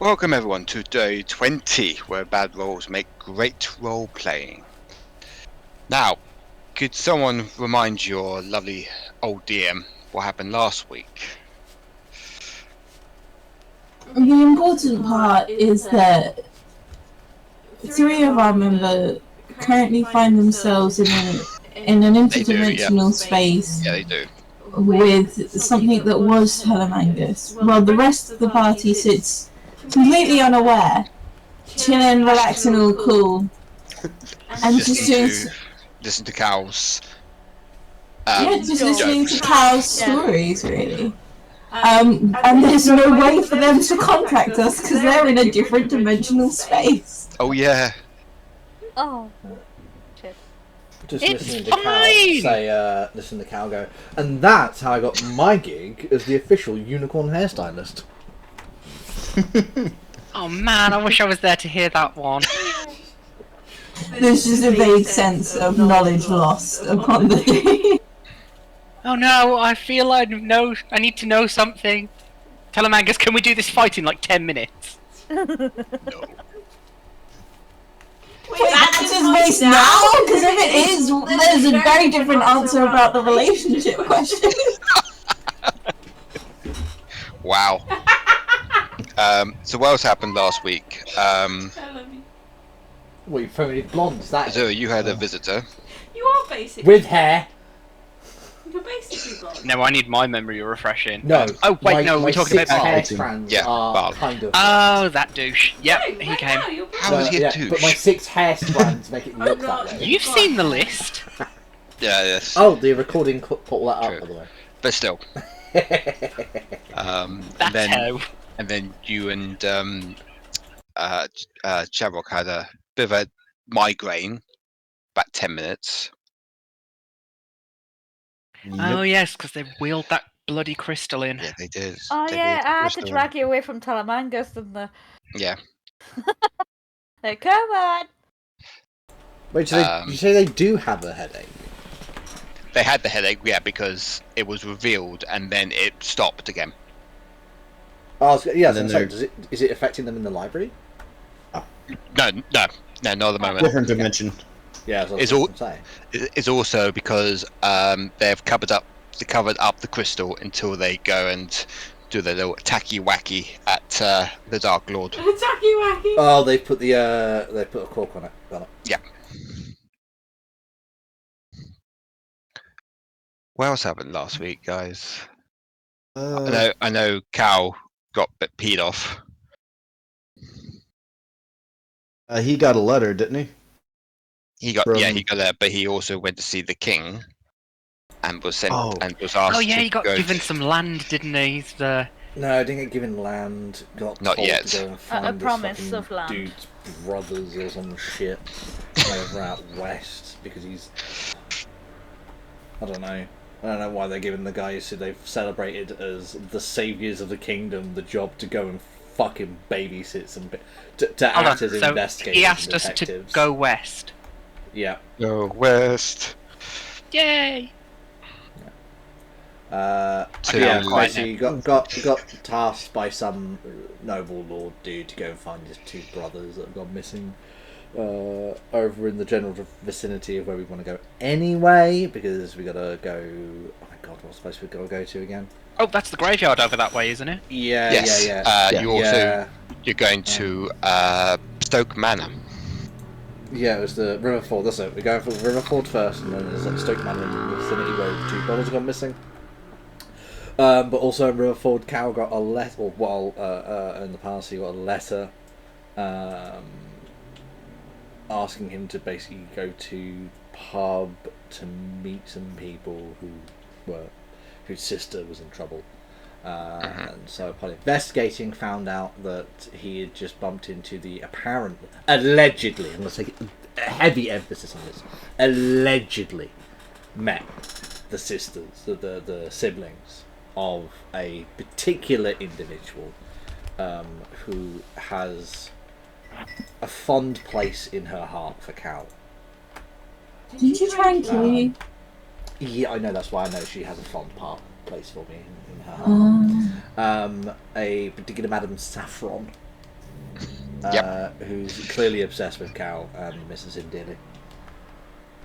Welcome everyone to day 20, where bad rolls make great role playing. Now, could someone remind your lovely old DM what happened last week? The important part is that 3 of our members currently find themselves in an interdimensional space. Yeah, they do. With something that was Talamangus. Well, the rest of the party sits completely unaware, chilling, relaxing, all cool, and just doing. Listen to cows. Just listening to cows' stories, really. And there's no way for them to contact us because they're in a different dimensional space. Oh yeah. Oh. Just listening to Cal say, listen to Cal go, and that's how I got my gig as the official unicorn hairstylist. Oh man, I wish I was there to hear that one. There's just a vague sense of knowledge lost upon the day. Oh no, I feel I need to know something. Talamangus, can we do this fight in like 10 minutes? No. Wait, that's his voice now? Because if it is, there's a very different answer about the relationship question. Wow. So what else happened last week? Well, you've probably blonde, is that Azure, you had a visitor. You are basically... with hair? You're basically blonde. No, I need my memory refreshing. No. Oh wait, no, we're talking about hair hair. strands Yeah, are kind of... Oh, that douche. Yep, No, he right came. now, you're How is he a yeah, douche? but my 6 hair strands make it look God. that way. You've seen the list. Yeah, yes. Oh, the recording put all that True. up, by the way. But still. That's And then you and Savorock had a bit of a migraine, about 10 minutes. Oh yes, because they wheeled that bloody crystal in. Yeah, they did. Oh They yeah, wheeled the I had to crystal in. drag you away from Talamangus and the... Yeah. Like, come on! Wait, so you say they do have a headache? They had the headache, yeah, because it was revealed and then it stopped again. Oh, yeah, Then so is it affecting them in the library? No, not at the moment. Different dimension. Yeah, that's what It's I was all- gonna say. It's also because they've covered up the crystal until they go and do their little tacky wacky at the Dark Lord. Tacky wacky. Oh, they put a cork on it. Got it. Yeah. What else happened last week, guys? I know Cal got a bit peed off. He got a letter, didn't he? He got From- that, but he also went to see the king and was sent Oh. and was asked. Oh yeah, to he got go given some land, didn't he? He's the... No, I didn't get given land. Got Not told yet. To go and find A this promise fucking of land. Dude's brothers or some shit over out west because he's. I don't know why they're giving the guys who they've celebrated as the saviors of the kingdom the job to go and fucking babysit some to Hold act on, as so investigators. he asked and us to detectives. go west. Yeah. Go west. Yay! To Yeah, quite basically got tasked by some noble lord dude to go and find his 2 brothers that have gone missing over in the general vicinity of where we want to go anyway, because we gotta go. Oh my god, what's supposed to go to again? Oh, that's the graveyard over that way, isn't it? Yeah, Yes. yeah. You're going to Stoke Manor. Yeah, it was the Riverford. That's it. We're going for Riverford first, and then there's like Stoke Manor in the vicinity where the 2 brothers have gone missing. But also in Riverford, Cal got a letter, or while in the past he got a letter asking him to basically go to pub to meet some people whose sister was in trouble. And so upon investigating, found out that he had just bumped into the allegedly, I'm going to take a heavy emphasis on this, allegedly met the sisters, the siblings of a particular individual who has a fond place in her heart for Cal. Did you try and kill you? Yeah, I know, that's why I know she has a fond place for me in her heart. A particular Madame Saffron who's clearly obsessed with Cal and misses him dearly.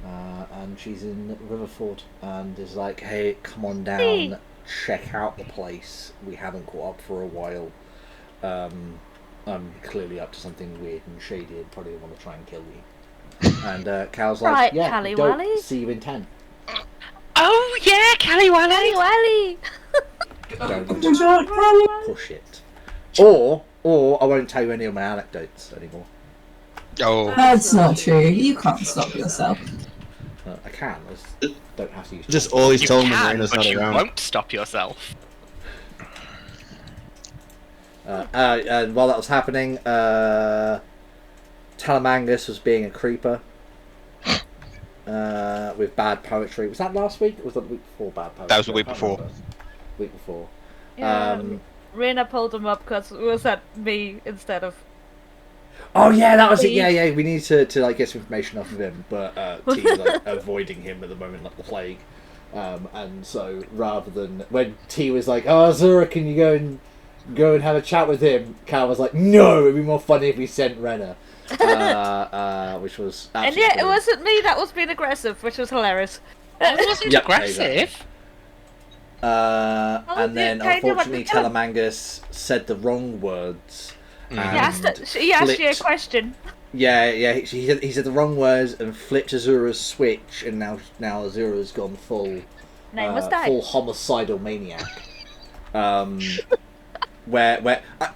And she's in Riverford and is like, hey, come on down, check out the place. We haven't caught up for a while. I'm clearly up to something weird and shady and probably want to try and kill you. And Cal's like, Right, yeah, Cala'elen. don't see you in 10. Oh yeah, Cala'elen. Don't push it. Or I won't tell you any of my anecdotes anymore. Oh, That's not true. You can't stop yourself. I can. I just don't have to use. Just always You tell him when can, Rena's but not you around. won't stop yourself. And while that was happening, Talamangus was being a creeper with bad poetry. Was that last week? Or was that the week before bad poetry? That was the week I can't before. remember. Week before. Yeah, Rena pulled him up because it was at me instead of. Oh yeah, that was it. Yeah. We need to like get some information off of him, but T's like avoiding him at the moment like the plague. And so rather than when T was like, "Oh, Azure, can you go and have a chat with him?" Cal was like, "No, it'd be more funny if we sent Rena," which was And absolutely yeah, it brilliant. wasn't me that was being aggressive, which was hilarious. It wasn't Yep, aggressive. And then yeah, kind of unfortunately like the villain. Talamangus said the wrong words. He asked you a flipped- question. Yeah. He said the wrong words and flipped Azura's switch, and now Azura's gone full Name was died. full homicidal maniac. Where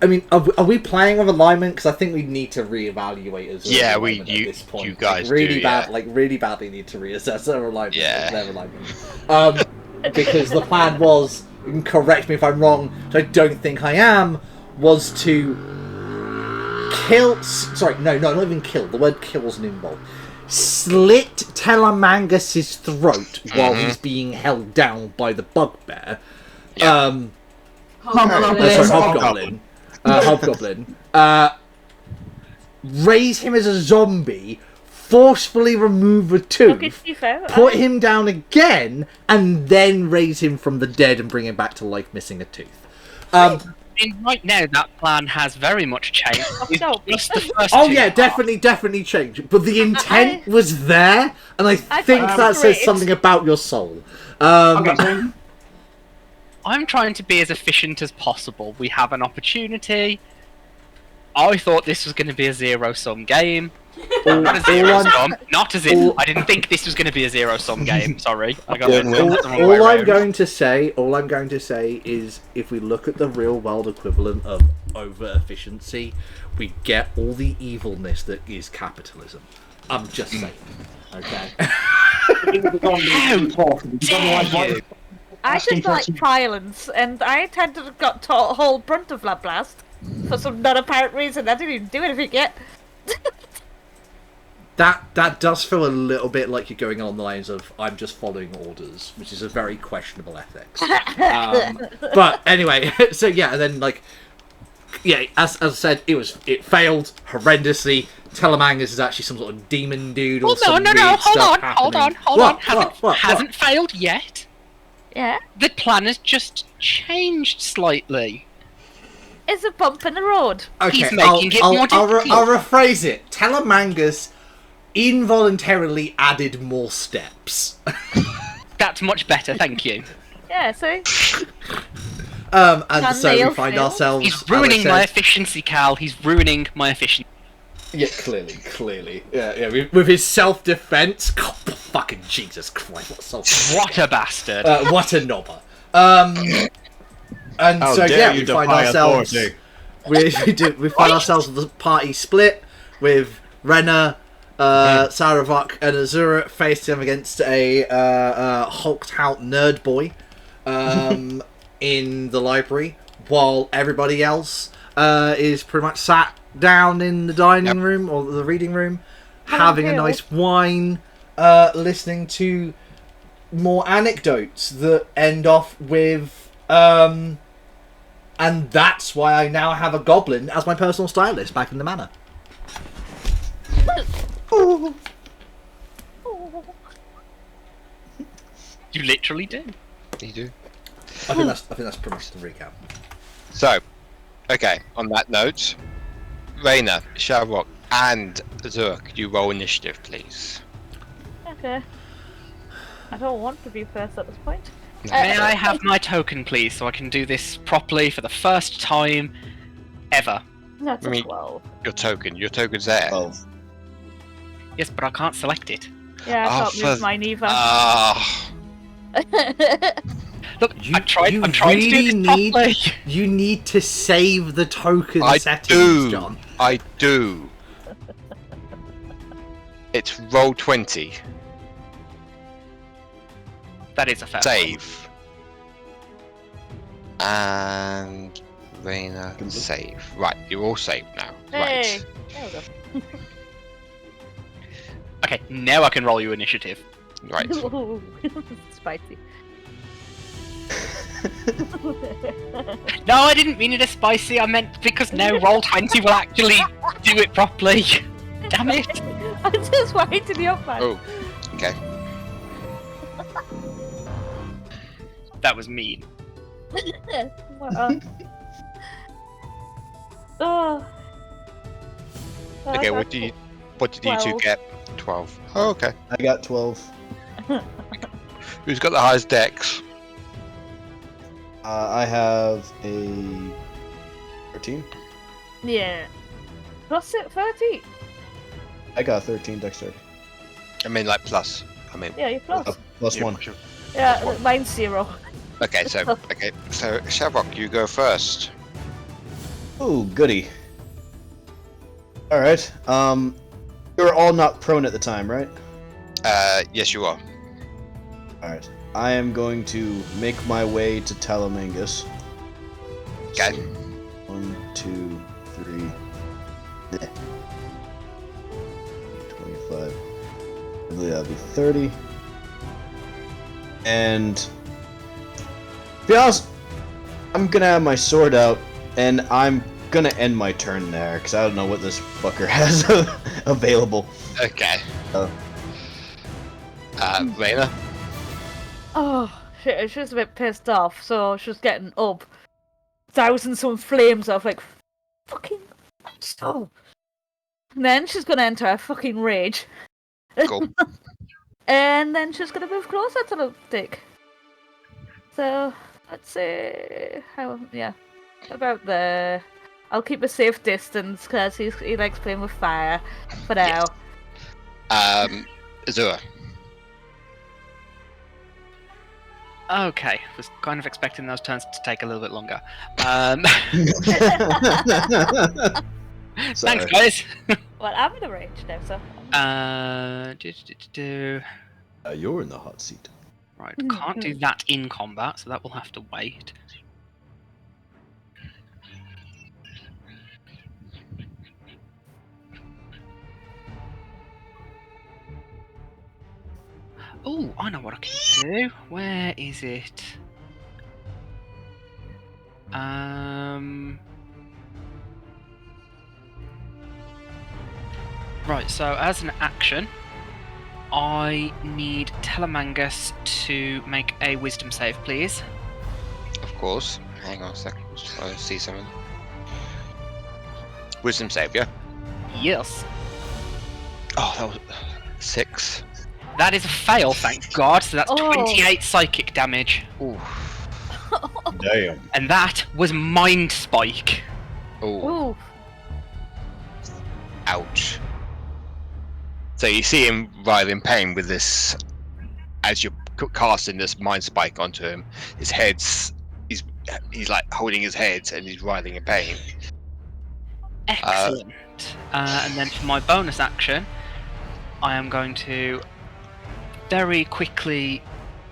I mean, are we playing with alignment? Because I think we need to reevaluate Azura's Yeah, alignment you- at this point. you guys really do, bad, yeah. like really badly need to reassess their alignment. Yeah. Their alignment. Because the plan was, you can correct me if I'm wrong, which I don't think I am, was to kill. Sorry, no, not even kill. The word kill wasn't involved. Slit Talamangus' throat while he's being held down by the bugbear. Hobgoblin. Hobgoblin. Raise him as a zombie, forcefully remove a Okay, tooth, to be fair, put him down again, and then raise him from the dead and bring him back to life missing a tooth. I mean, right now that plan has very much changed. It's no. just the first Oh two yeah, parts. definitely changed. But the intent was there, and I think thought it that was says great. something about your soul. I'm trying to be as efficient as possible. We have an opportunity. I thought this was going to be a zero-sum game. Not a zero-sum. Not as in, I didn't think this was going to be a zero-sum game. Sorry. I got it. That's the wrong way All I'm around. going to say is, if we look at the real-world equivalent of over-efficiency, we get all the evilness that is capitalism. I'm just saying. Okay. I just like violence, and I tend to have got the whole brunt of that blast for some non-apparent reason. I didn't even do anything yet. That does feel a little bit like you're going along the lines of I'm just following orders, which is a very questionable ethics. But anyway, so yeah, and then like, yeah, as I said, it failed horrendously. Talamangus is actually some sort of demon dude or Well, some no, weird hold stuff on. happening. Hasn't failed yet. Yeah, The plan has just changed slightly. it's a bump in the road. Okay, He's making it more difficult. I'll rephrase it. Talamangus involuntarily added more steps. That's much better, thank you. Yeah, see? And Can so we Neil find feel? ourselves. He's as I ruining said- my efficiency, Cal. He's ruining my efficiency. Yeah, clearly. Yeah. With his self-defense. God, fucking Jesus Christ! What self? What a bastard. What a knobber. And How so dare yeah, you we find defy ourselves. authority. We find ourselves with the party split with Rena, Savovock, and Azure faced him against a hulked out nerd boy in the library, while everybody else is pretty much sat down in the dining room or the reading room, having a nice wine, listening to more anecdotes that end off with and that's why I now have a goblin as my personal stylist back in the manor. You literally do. You do. I think that's pretty much the recap. So, okay. On that note, Rena, Savorock, and Azure, could you roll initiative, please? Okay. I don't want to be first at this point. May I have my token, please, so I can do this properly for the first time ever? That's I a mean- 12. Your token's there. 12. Yes, but I can't select it. Yeah, I can't move mine either. Ah, Look, You- I'm trying you to do really this need- properly. You need to save the token I settings, do. John. I do. It's roll 20. That is a fair Save. And Rena, Good. save. Right, you're all saved now. Hey! Right. There we go. Okay, now I can roll you initiative. Right. Ooh, spicy. No, I didn't mean it as spicy. I meant because now roll 20 will actually do it properly. Damn it! I'm just waiting you up, man. Oh, okay. That was mean. What, oh. Okay, what did you two 12. get? 12. Oh, okay. I got 12. Who's got the highest dex? I have a 13. Yeah. Plus it 30. I got 13 dexterity. I mean, like plus. I mean, Yeah, you're plus. Plus yeah, 1. Yeah, mine's 0. Okay, so Savorock, you go first. Ooh, goody. Alright, you were all not prone at the time, right? Yes, you are. Alright. I am going to make my way to Talamangus. Okay. 1, 2, 3. Bleh. 25. I believe that'll be 30. And to be honest, I'm gonna have my sword out, and I'm gonna end my turn there, because I don't know what this fucker has available. Okay. Oh. Rena? Oh, shit, she was a bit pissed off, so she was getting up, dousing some flames off, like, fucking stop. And then she's gonna enter a fucking rage. Cool. And then she's gonna move closer to the dick. So, let's say, about there. I'll keep a safe distance, because he likes playing with fire, for now. Azure. Okay, was kind of expecting those turns to take a little bit longer. Sorry. Thanks, guys. Well, I'm in the range now, so. You're in the hot seat. Right, can't do that in combat, so that will have to wait. Oh, I know what I can do. Where is it? Right, so as an action, I need Talamangus to make a wisdom save, please. Of course. Hang on a second. Just try to see something. Wisdom save, yeah? Yes. Oh, that was 6. That is a fail, thank God, so that's Oh. 28 psychic damage. Ooh. Damn. And that was Mind Spike. Ooh. Ooh. Ouch. So you see him writhe in pain with this, as you're casting this mind spike onto him. His head's, he's like holding his head and he's writhing in pain. Excellent. And then for my bonus action, I am going to very quickly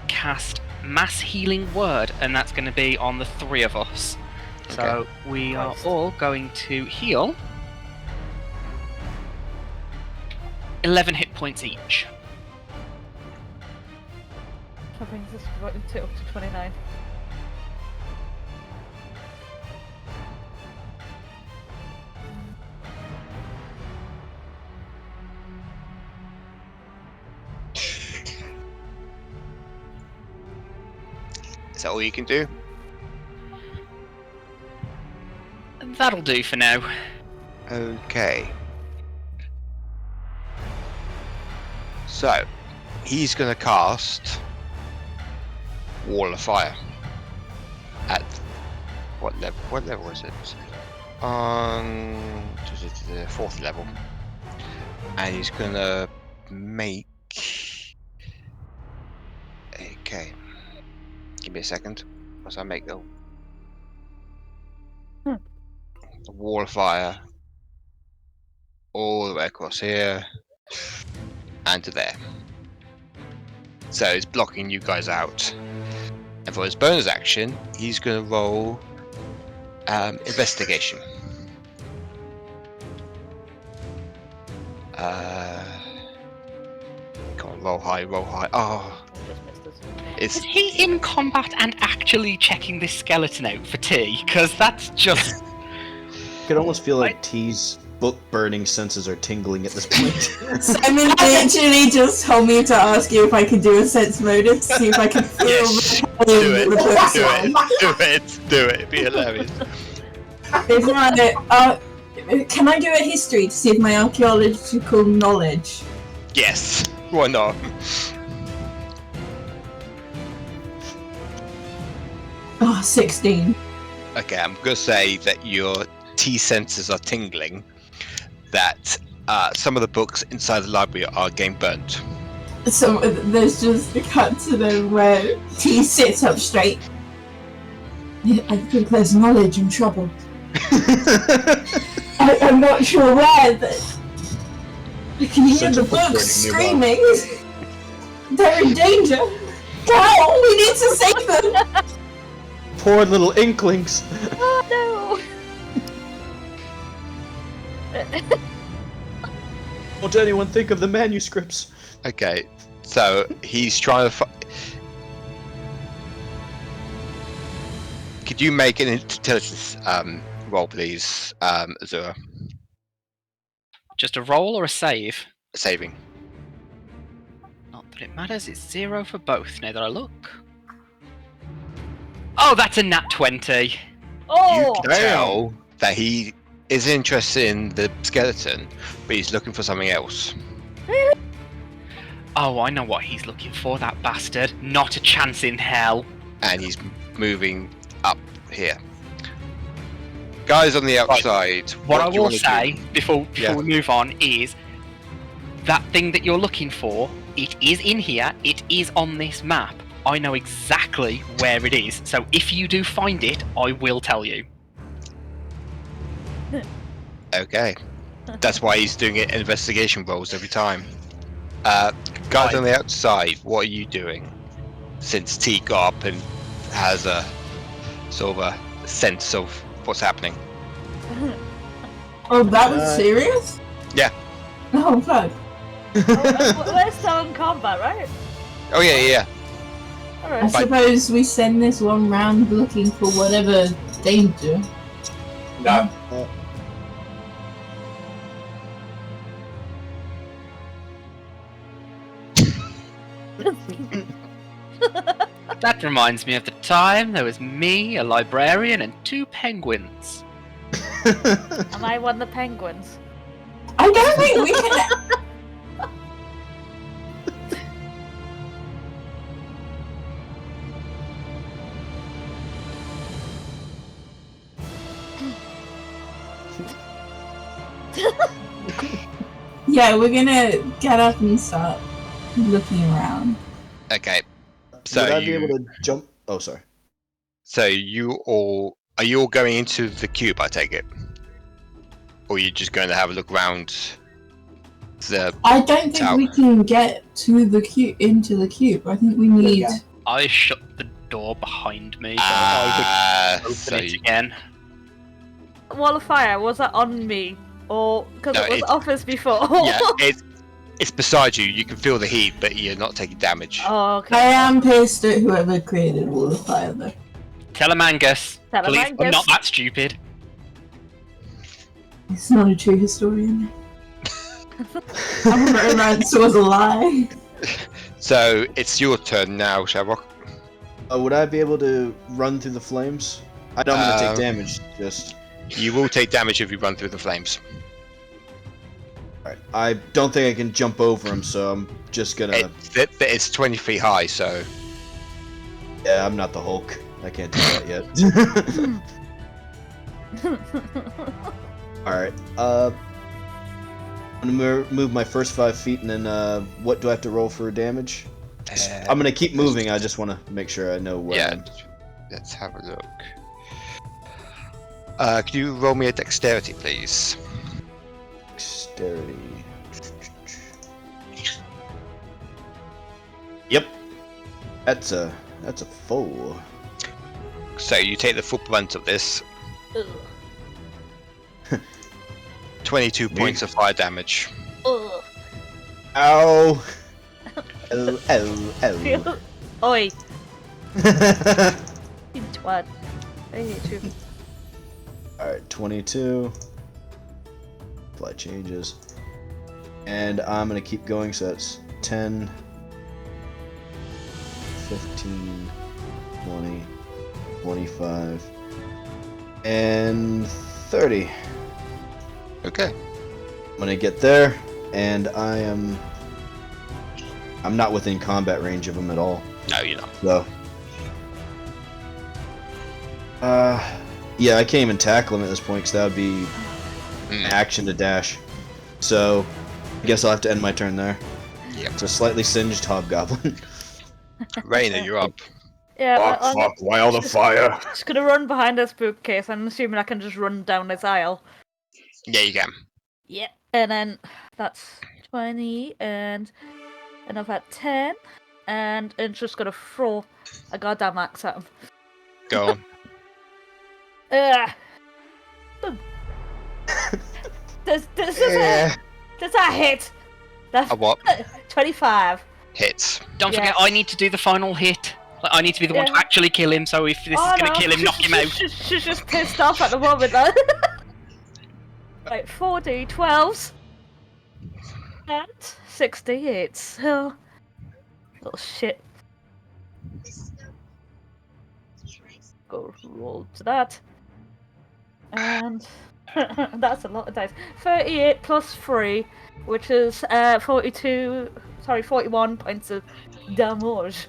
cast Mass Healing Word, and that's going to be on the 3 of us. So we are all going to heal 11 hit points each. That brings us up to 29. Is that all you can do? That'll do for now. Okay. So, he's going to cast Wall of Fire. At what level? What level is it? On the 4th level. And he's going to make... Okay. Give me a second. Once I make the Wall of Fire all the way across here and to there. So it's blocking you guys out. And for his bonus action, he's going to roll investigation. Come on, roll high, roll high. Oh, Is he in combat and actually checking this skeleton out for tea? Because that's just... I could almost feel like T's book-burning senses are tingling at this point. Simon literally just told me to ask you if I could do a sense motive to see if I could feel Yes. the do it, pain that the book's on. do it, it'd be hilarious. Can I do a history to see if my archaeological knowledge? Yes, why not? Oh, 16. Okay, I'm gonna say that your T senses are tingling, that some of the books inside the library are getting burnt. So there's just a cut to them where T sits up straight. Yeah, I think there's knowledge in trouble. I'm not sure where, but I can hear Such the a book books burning nearby. screaming. They're in danger. Go! We need to save them! Poor little inklings. Oh no! Won't anyone think of the manuscripts? Okay, so he's trying to. Could you make an intelligence roll, please, Azure? Just a roll or a save? Saving. Not that it matters, it's 0 for both, now that I look. Oh, that's a nat 20! You Oh! can tell that he is interested in the skeleton, but he's looking for something else. Oh, I know what he's looking for, that bastard. Not a chance in hell. And he's moving up here. Guys on the outside. What I do you will wanna say do? before Yeah. we move on is that thing that you're looking for, it is in here, it is on this map. I know exactly where it is, so if you do find it, I will tell you. Okay. That's why he's doing it investigation rolls every time. Guys on the outside, what are you doing? Since T got up and has a sort of a sense of what's happening. Oh, that was serious? Yeah. Oh, fuck. We're still in combat, right? Oh yeah. I Alright. suppose we send this one round looking for whatever danger. No. That reminds me of the time there was me, a librarian, and 2 penguins. And I won the penguins. I don't think we can. Yeah, we're gonna get up and start looking around. Okay. So Would I be able to jump? Oh, sorry. So are you all going into the cube, I take it? Or are you just going to have a look around the I don't think tower? we can get to the cube into the cube. I think we need. Yeah. I shut the door behind me, so I would so open it you- again. Wall of fire, was that on me? Or because No, it was it's- off us before? yeah, it's beside you. You can feel the heat, but you're not taking damage. Oh, I okay. am pissed at whoever created Wall of Fire, though. Talamangus, please, I'm Talamangus. not that stupid. It's not a true historian. Romance was a lie. So it's your turn now, Savovock. Would I be able to run through the flames? I know I'm gonna take Um, damage. Just You will take damage if you run through the flames. Alright, I don't think I can jump over him, so I'm just gonna... It's 20 feet high, so... Yeah, I'm not the Hulk. I can't do that yet. Alright, I'm gonna move my first 5 feet, and then, what do I have to roll for damage? I'm gonna keep moving, I just wanna make sure I know where I'm... Let's have a look. Could you roll me a dexterity, please? Dexterity... Yep. That's a 4. So you take the full brunt of this. 22 points of fire damage. Ugh. Ow! Ow. Oi, you twat. I hate you. Alright, 22. Apply changes. And I'm gonna keep going, so that's 10, 15, 20, 25, and 30. Okay. I'm gonna get there, and I'm not within combat range of him at all. No, you're not. So, yeah, I can't even tackle him at this point because that would be action to dash. So, I guess I'll have to end my turn there. Yep. It's a slightly singed hobgoblin. Rena, you're up. Yeah, Fuck, why all the fire? just gonna run behind this bookcase. I'm assuming I can just run down this aisle. Yeah, you can. Yeah, and then that's 20 and another 10, and it's just gonna throw a goddamn axe at him. Go on. Does that hit? That's A what? 25. Hits. Don't forget, Yes. I need to do the final hit. Like, I need to be the one to actually kill him, so if this is gonna kill him, knock him out. She's just pissed off at the moment, though. Right, 4d12s. And 68. So. Little shit. Go roll to that. And. That's a lot of dice. 38 plus 3, which is 41 points of damage.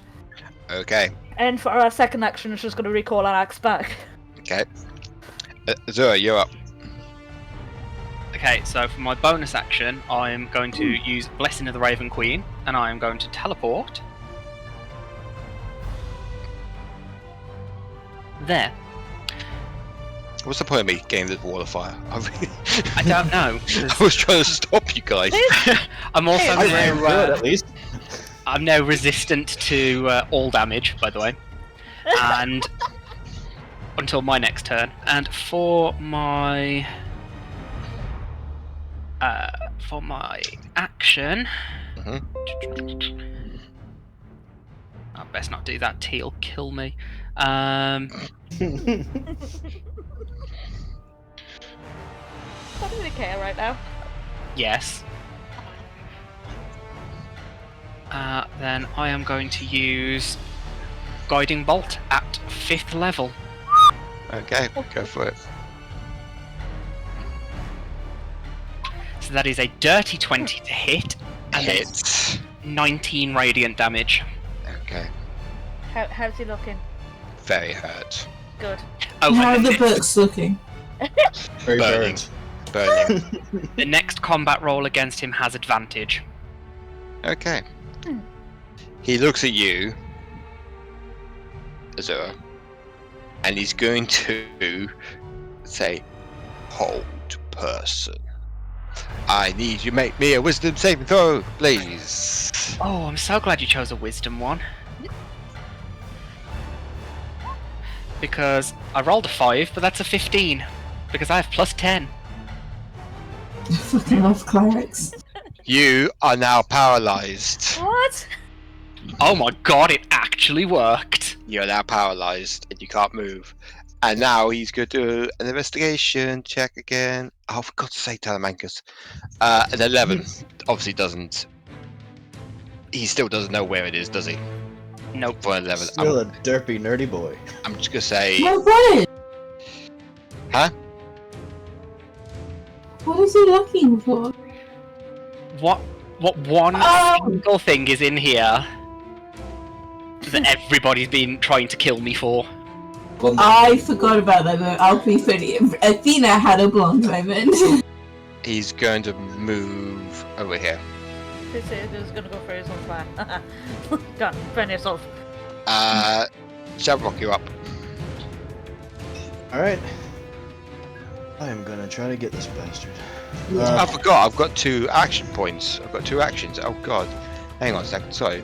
Okay. And for our second action, it's just going to recall an axe back. Okay. Azure, you're up. Okay, so for my bonus action, I'm going to use Blessing of the Raven Queen, and I am going to teleport. There. What's the point of me getting this wall of fire? I don't know. I was trying to stop you guys. I'm also I ran good, at least. I'm now resistant to all damage, by the way, and until my next turn. And for my action, I best not do that. Teal kill me. I don't really care right now. Yes. Then I am going to use Guiding Bolt at 5th level. Okay, go for it. So that is a dirty 20 to hit, and Hits. 19 radiant damage. Okay. How's he looking? Very hurt. Good. Oh, How are and the the, books looking? Very Burning. Burning. the next combat roll against him has advantage. Okay. He looks at you, Azure, and he's going to say, "Hold, person. I need you to make me a wisdom saving throw, please." Oh, I'm so glad you chose a wisdom one. Because I rolled a 5, but that's a 15. Because I have plus 10. I fucking love clerics. You are now paralyzed. What? Oh my god, it actually worked. You're now paralyzed and you can't move. And now he's going to do an investigation check again. Oh, for God's sake, Talamangus. An 11. Obviously doesn't. He still doesn't know where it is, does he? Nope. For an 11. Still a derpy nerdy boy. I'm just going to say. No, what? Huh? What is he looking for? What one single thing is in here that everybody's been trying to kill me for? I forgot about that though. I'll be funny. Athena had a blonde moment. He's going to move over here. This is gonna go for his own plan. Done. Burn yourself. Savorock, you're up. Alright. I am gonna try to get this bastard. I forgot, I've got 2 action points. I've got 2 actions. Oh god. Hang on a second, sorry.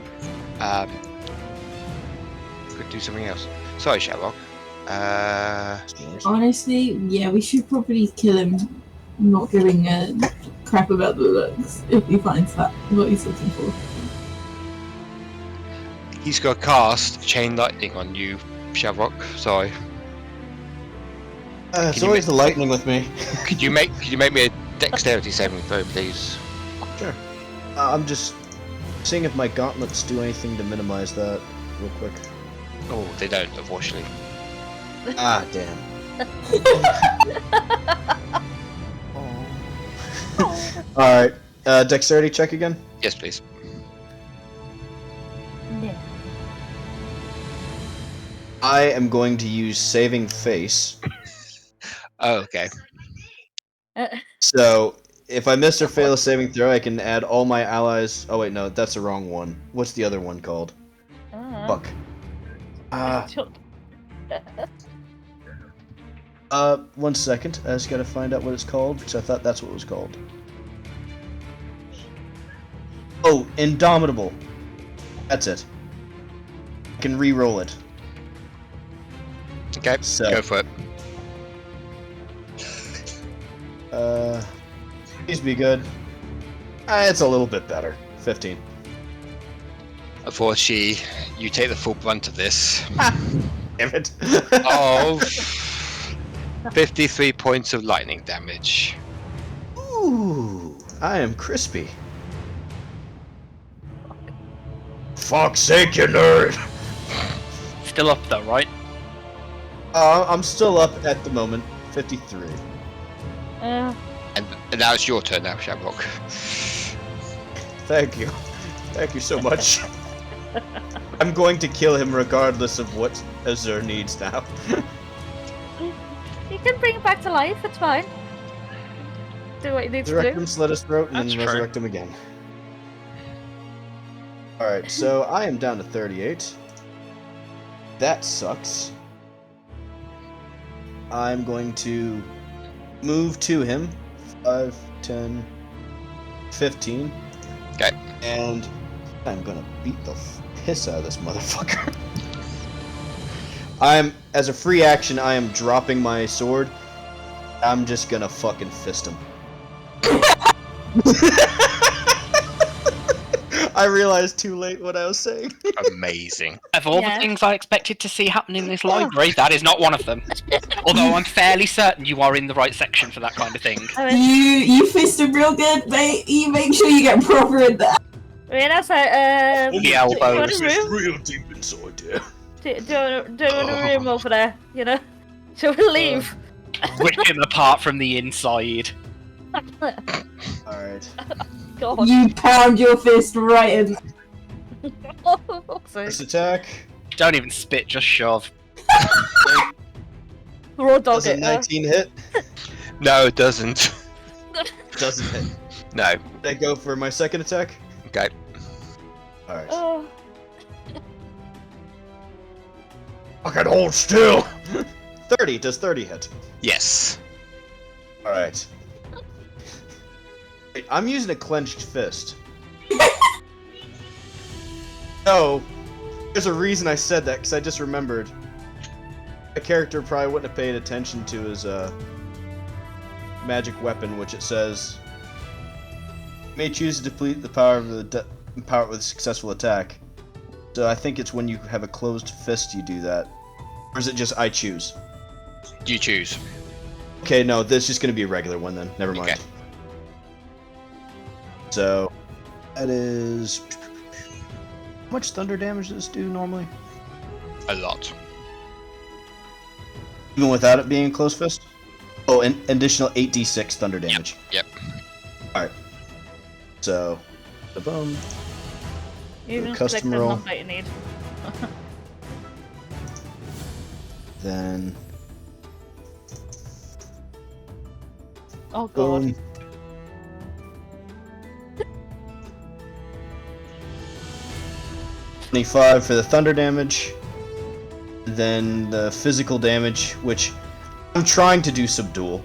Could do something else. Sorry, Savorock. Honestly, yeah, we should probably kill him, not giving a crap about the looks, if he finds that what he's looking for. He's got to cast Chain Lightning on you, Savorock. Sorry. It's always the lightning with me. Could you make me a dexterity saving throw, please? Sure. I'm just seeing if my gauntlets do anything to minimize that real quick. Oh, they don't, unfortunately. Ah, damn. Alright, dexterity check again? Yes, please. Yeah. I am going to use Saving Face. Oh, okay. So, if I miss or fail a saving throw, I can add all my allies... Oh wait, no, that's the wrong one. What's the other one called? Fuck. One second. I just gotta find out what it's called, because I thought that's what it was called. Oh, Indomitable. That's it. I can re-roll it. Okay, So- go for it. Please be good. It's a little bit better. 15. Unfortunately, you take the full brunt of this. Damn it. Of 53 points of lightning damage. Ooh, I am crispy. Fuck's sake, you nerd! Still up though, right? I'm still up at the moment. 53. And now it's your turn now, Savorock. Thank you. Thank you so much. I'm going to kill him regardless of what Azure needs now. You can bring it back to life. It's fine. Do what you need to Resurrect do. him, slit his throat, and That's then true. resurrect him again. Alright, so I am down to 38. That sucks. I'm going to move to him. 5, 10, 15. Okay. And I'm gonna beat the piss out of this motherfucker. As a free action, I am dropping my sword. I'm just gonna fucking fist him. I realized too late what I was saying. Amazing. Of all Yeah. the things I expected to see happen in this library, that is not one of them. Although I'm fairly certain you are in the right section for that kind of thing. You fist him real good, mate. You make sure you get proper in there. Rena's The elbows. Real deep inside there. do you want a room over there? You know? Shall we leave? Rip him apart from the inside. Alright. God. You pound your fist right in. Oh, for fuck's sake. First attack. Don't even spit, just shove. Raw dog Does a it. 19 hit? No, it doesn't. Doesn't hit. No. Did I go for my second attack? Okay. Alright. Oh. I can hold still! 30. Does 30 hit? Yes. Alright. Wait, I'm using a clenched fist. No. There's a reason I said that, because I just remembered. A character probably wouldn't have paid attention to his magic weapon, which it says may choose to deplete the power of the power with a successful attack. So I think it's when you have a closed fist you do that. Or is it just I choose? You choose. Okay, no, this is just gonna be a regular one then. Never mind. Okay. So that is how much thunder damage does this do normally? A lot. Even without it being a closed fist? Oh, an additional 8d6 thunder damage. Yep. So, boom. You can Custom select the roll. number you need. Then Oh god. boom. $25 for the thunder damage. Then the physical damage, which I'm trying to do subdual.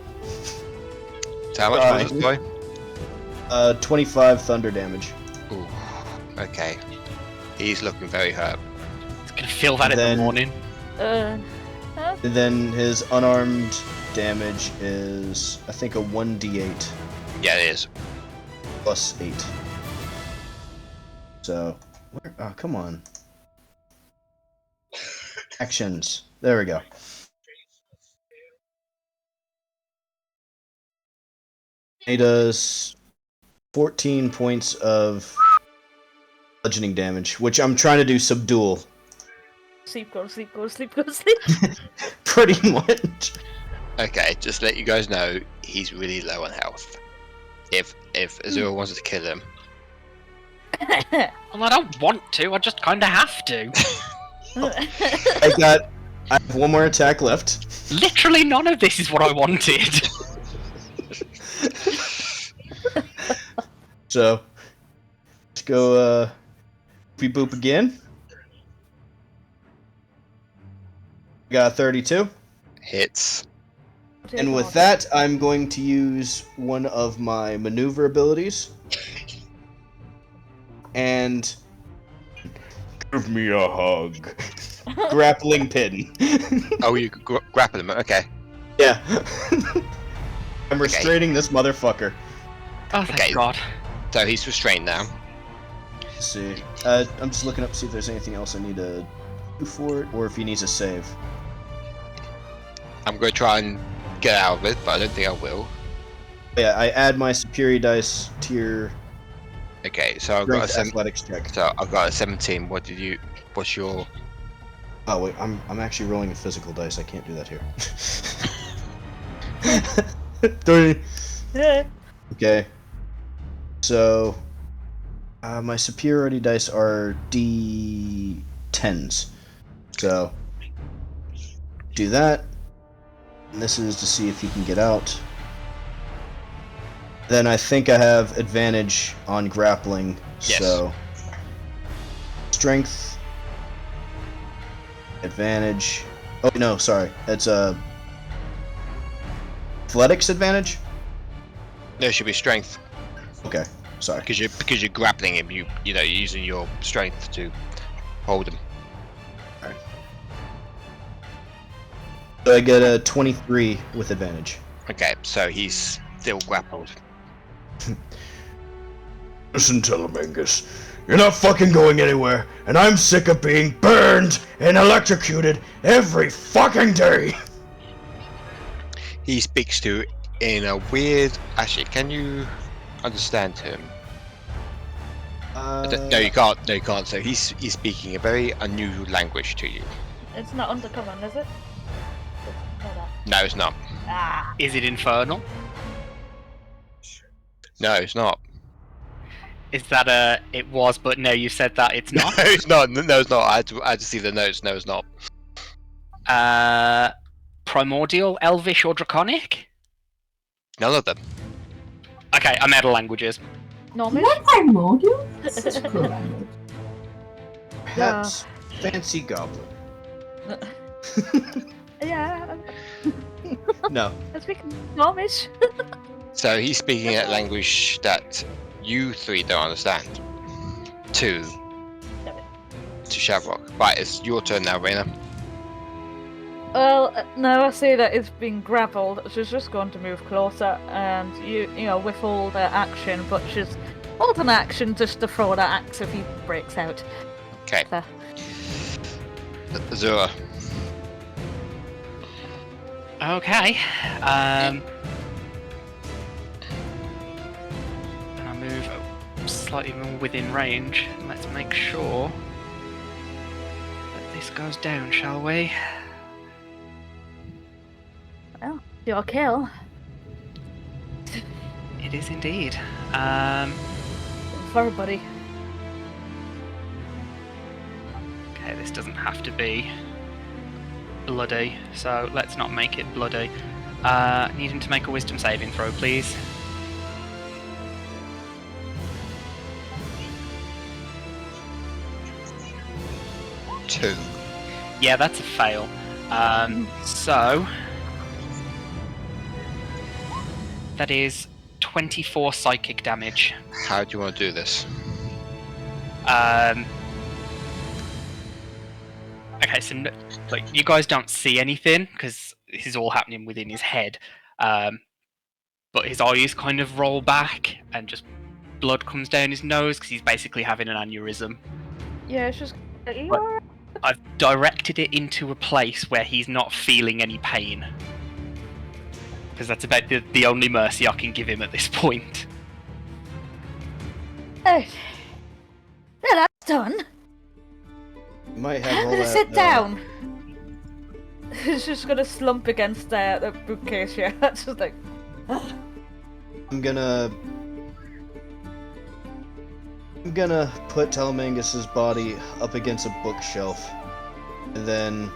So how much was this boy? 25 thunder damage. Ooh, okay. He's looking very hurt. It's gonna feel that in Then- the morning. And then his unarmed damage is, I think, a 1d8 Yeah, it is. plus 8. So, oh, come on. Actions. There we go. He does 14 points of bludgeoning damage, which I'm trying to do subdual. Sleep, go to sleep, go to sleep, go to sleep. Pretty much. Okay, just to let you guys know, he's really low on health. If Azure wants to kill him, Well, I don't want to, I just kinda have to. I have one more attack left. Literally none of this is what I wanted. So, let's go, boop boop again. Got 32. hits. And with that, I'm going to use one of my maneuver abilities. And give me a hug. Grappling pin. Oh, you could grapple him. Okay. Yeah. I'm restraining this motherfucker. Oh, thank Okay. God. So he's restrained now. Let's see. I'm just looking up to see if there's anything else I need to do for it, or if he needs a save. I'm going to try and get out of it, but I don't think I will. Yeah, I add my superior dice to your Okay, so I've got a strength athletics check. So I've got a 17. What's your? Oh wait, I'm actually rolling a physical dice. I can't do that here. 30. Yeah. Okay. So, my superiority dice are D10s. So, do that. And this is to see if he can get out. Then I think I have advantage on grappling. Yes. So, strength. Advantage. Oh, no, sorry. It's athletics advantage? No, it should be strength Okay, sorry. because you're grappling him. You're using your strength to hold him. So I get a 23 with advantage. Okay, so he's still grappled. Listen, Talamangus, you're not fucking going anywhere, and I'm sick of being burned and electrocuted every fucking day. He speaks to in a weird. Actually, can you understand him? No, you can't. No, you can't. So he's speaking a very unusual language to you. It's not undercommon, is it? It's not that. No, it's not. Ah. Is it infernal? No, it's not. Is that it was, but no, you said that it's No, not? it's not. No, it's not. I had to see the notes. No, it's not. Primordial, Elvish, or Draconic? None of them. Okay, I'm out of languages. Normish? Not primordial? That's such a cool language. Perhaps fancy goblin. Yeah, No. I'm speaking Normish. So he's speaking a language that you three don't understand. To Savorock. Right, it's your turn now, Rena. Well, no, I see that it's been grappled. She's just going to move closer and you know, withhold her action, but she's hold an action just to throw that axe if he breaks out. Okay. So, Azure. Okay. And I move slightly more within range. Let's make sure that this goes down, shall we? well, your kill. It is indeed. for, buddy. Okay, this doesn't have to be bloody, so let's not make it bloody. Need him to make a wisdom saving throw, please. Two. Yeah, that's a fail. So that is 24 psychic damage. How do you want to do this? Okay, so like you guys don't see anything because this is all happening within his head. But his eyes kind of roll back and just blood comes down his nose because he's basically having an aneurysm. Yeah, it's just. But I've directed it into a place where he's not feeling any pain. Because that's about the only mercy I can give him at this point. Oh. Well, that's done. You might have I'm all gonna that, sit down. He's just gonna slump against the bookcase, yeah. That's just like. I'm gonna put Talamangus's body up against a bookshelf, and then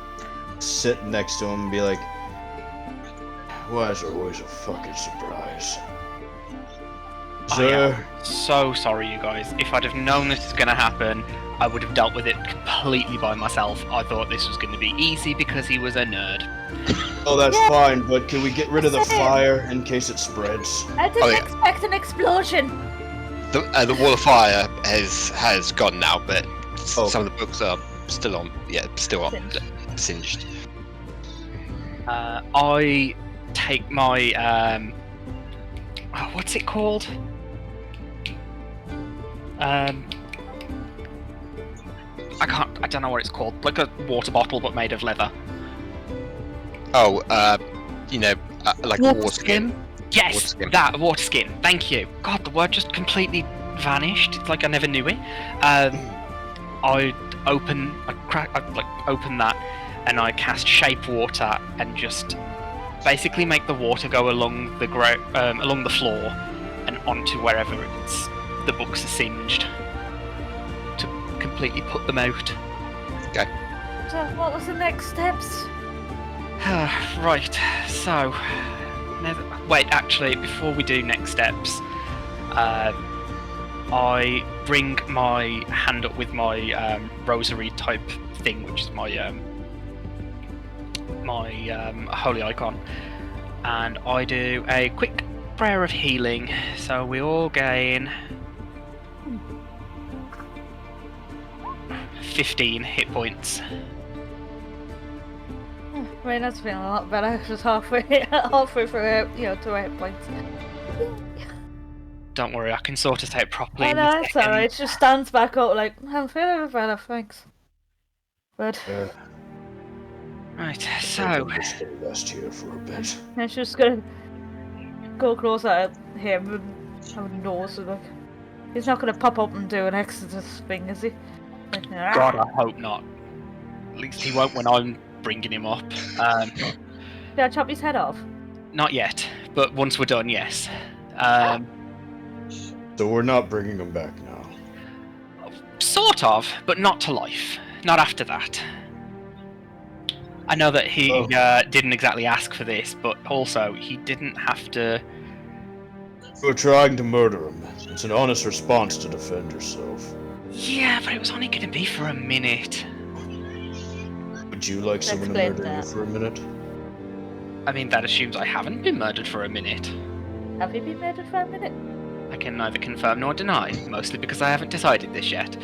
sit next to him and be like, "Why is there always a fucking surprise?" I am so sorry, you guys. If I'd have known this was going to happen, I would have dealt with it completely by myself. I thought this was going to be easy because he was a nerd. Oh, that's fine, but can we get rid of the fire in case it spreads? I didn't expect an explosion. The wall of fire has gone now, but some of the books are still on. Yeah, still on. Singed. I take my what's it called? I don't know what it's called. Like a water bottle, but made of leather. Oh, like a water skin. Yes, water skin. That water skin. Thank you. God, the word just completely vanished. It's like I never knew it. I open that, and I cast shape water and just basically make the water go along the along the floor and onto wherever the books are singed to completely put them out. Okay. So, what was the next steps? Right. So, wait. Actually, before we do next steps, I bring my hand up with my rosary type thing, which is my holy icon, and I do a quick prayer of healing. So we all gain 15 hit points. Rena's feeling a lot better. Just halfway through, 2 hit points. Don't worry, I can sort it out properly. I know, it's alright. It just stands back up like, I'm feeling better, thanks. But right, so Rest here for a bit. I'm just gonna go closer to him and have a nose. Like, he's not gonna pop up and do an Exodus thing, is he? God, I hope not. At least he won't when I'm bringing him up. Did I chop his head off? Not yet, but once we're done, yes. So we're not bringing him back now. Sort of, but not to life. Not after that. I know that he didn't exactly ask for this, but also he didn't have to. We're trying to murder him. It's an honest response to defend yourself. Yeah, but it was only going to be for a minute. Would you like someone to murder you for a minute? I mean, that assumes I haven't been murdered for a minute. Have you been murdered for a minute? I can neither confirm nor deny, mostly because I haven't decided this yet.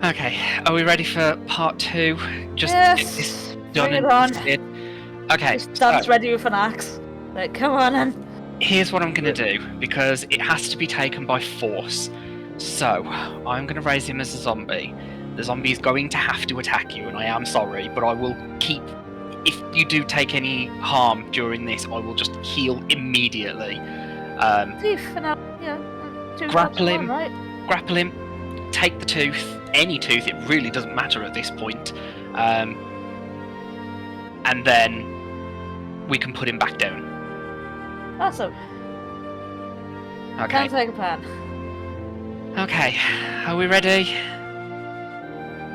Okay, are we ready for part 2? Just yes, get this done bring it and on. dusted. Okay, Stan's ready with an axe. Like, come on in. Here's what I'm going to do, because it has to be taken by force. So, I'm going to raise him as a zombie. The zombie is going to have to attack you, and I am sorry, but I will keep... If you do take any harm during this, I will just heal immediately. Grapple him, right? grapple him, take the tooth, any tooth, it really doesn't matter at this point. And then we can put him back down. Awesome. Okay. Sounds like a plan. Okay. Are we ready?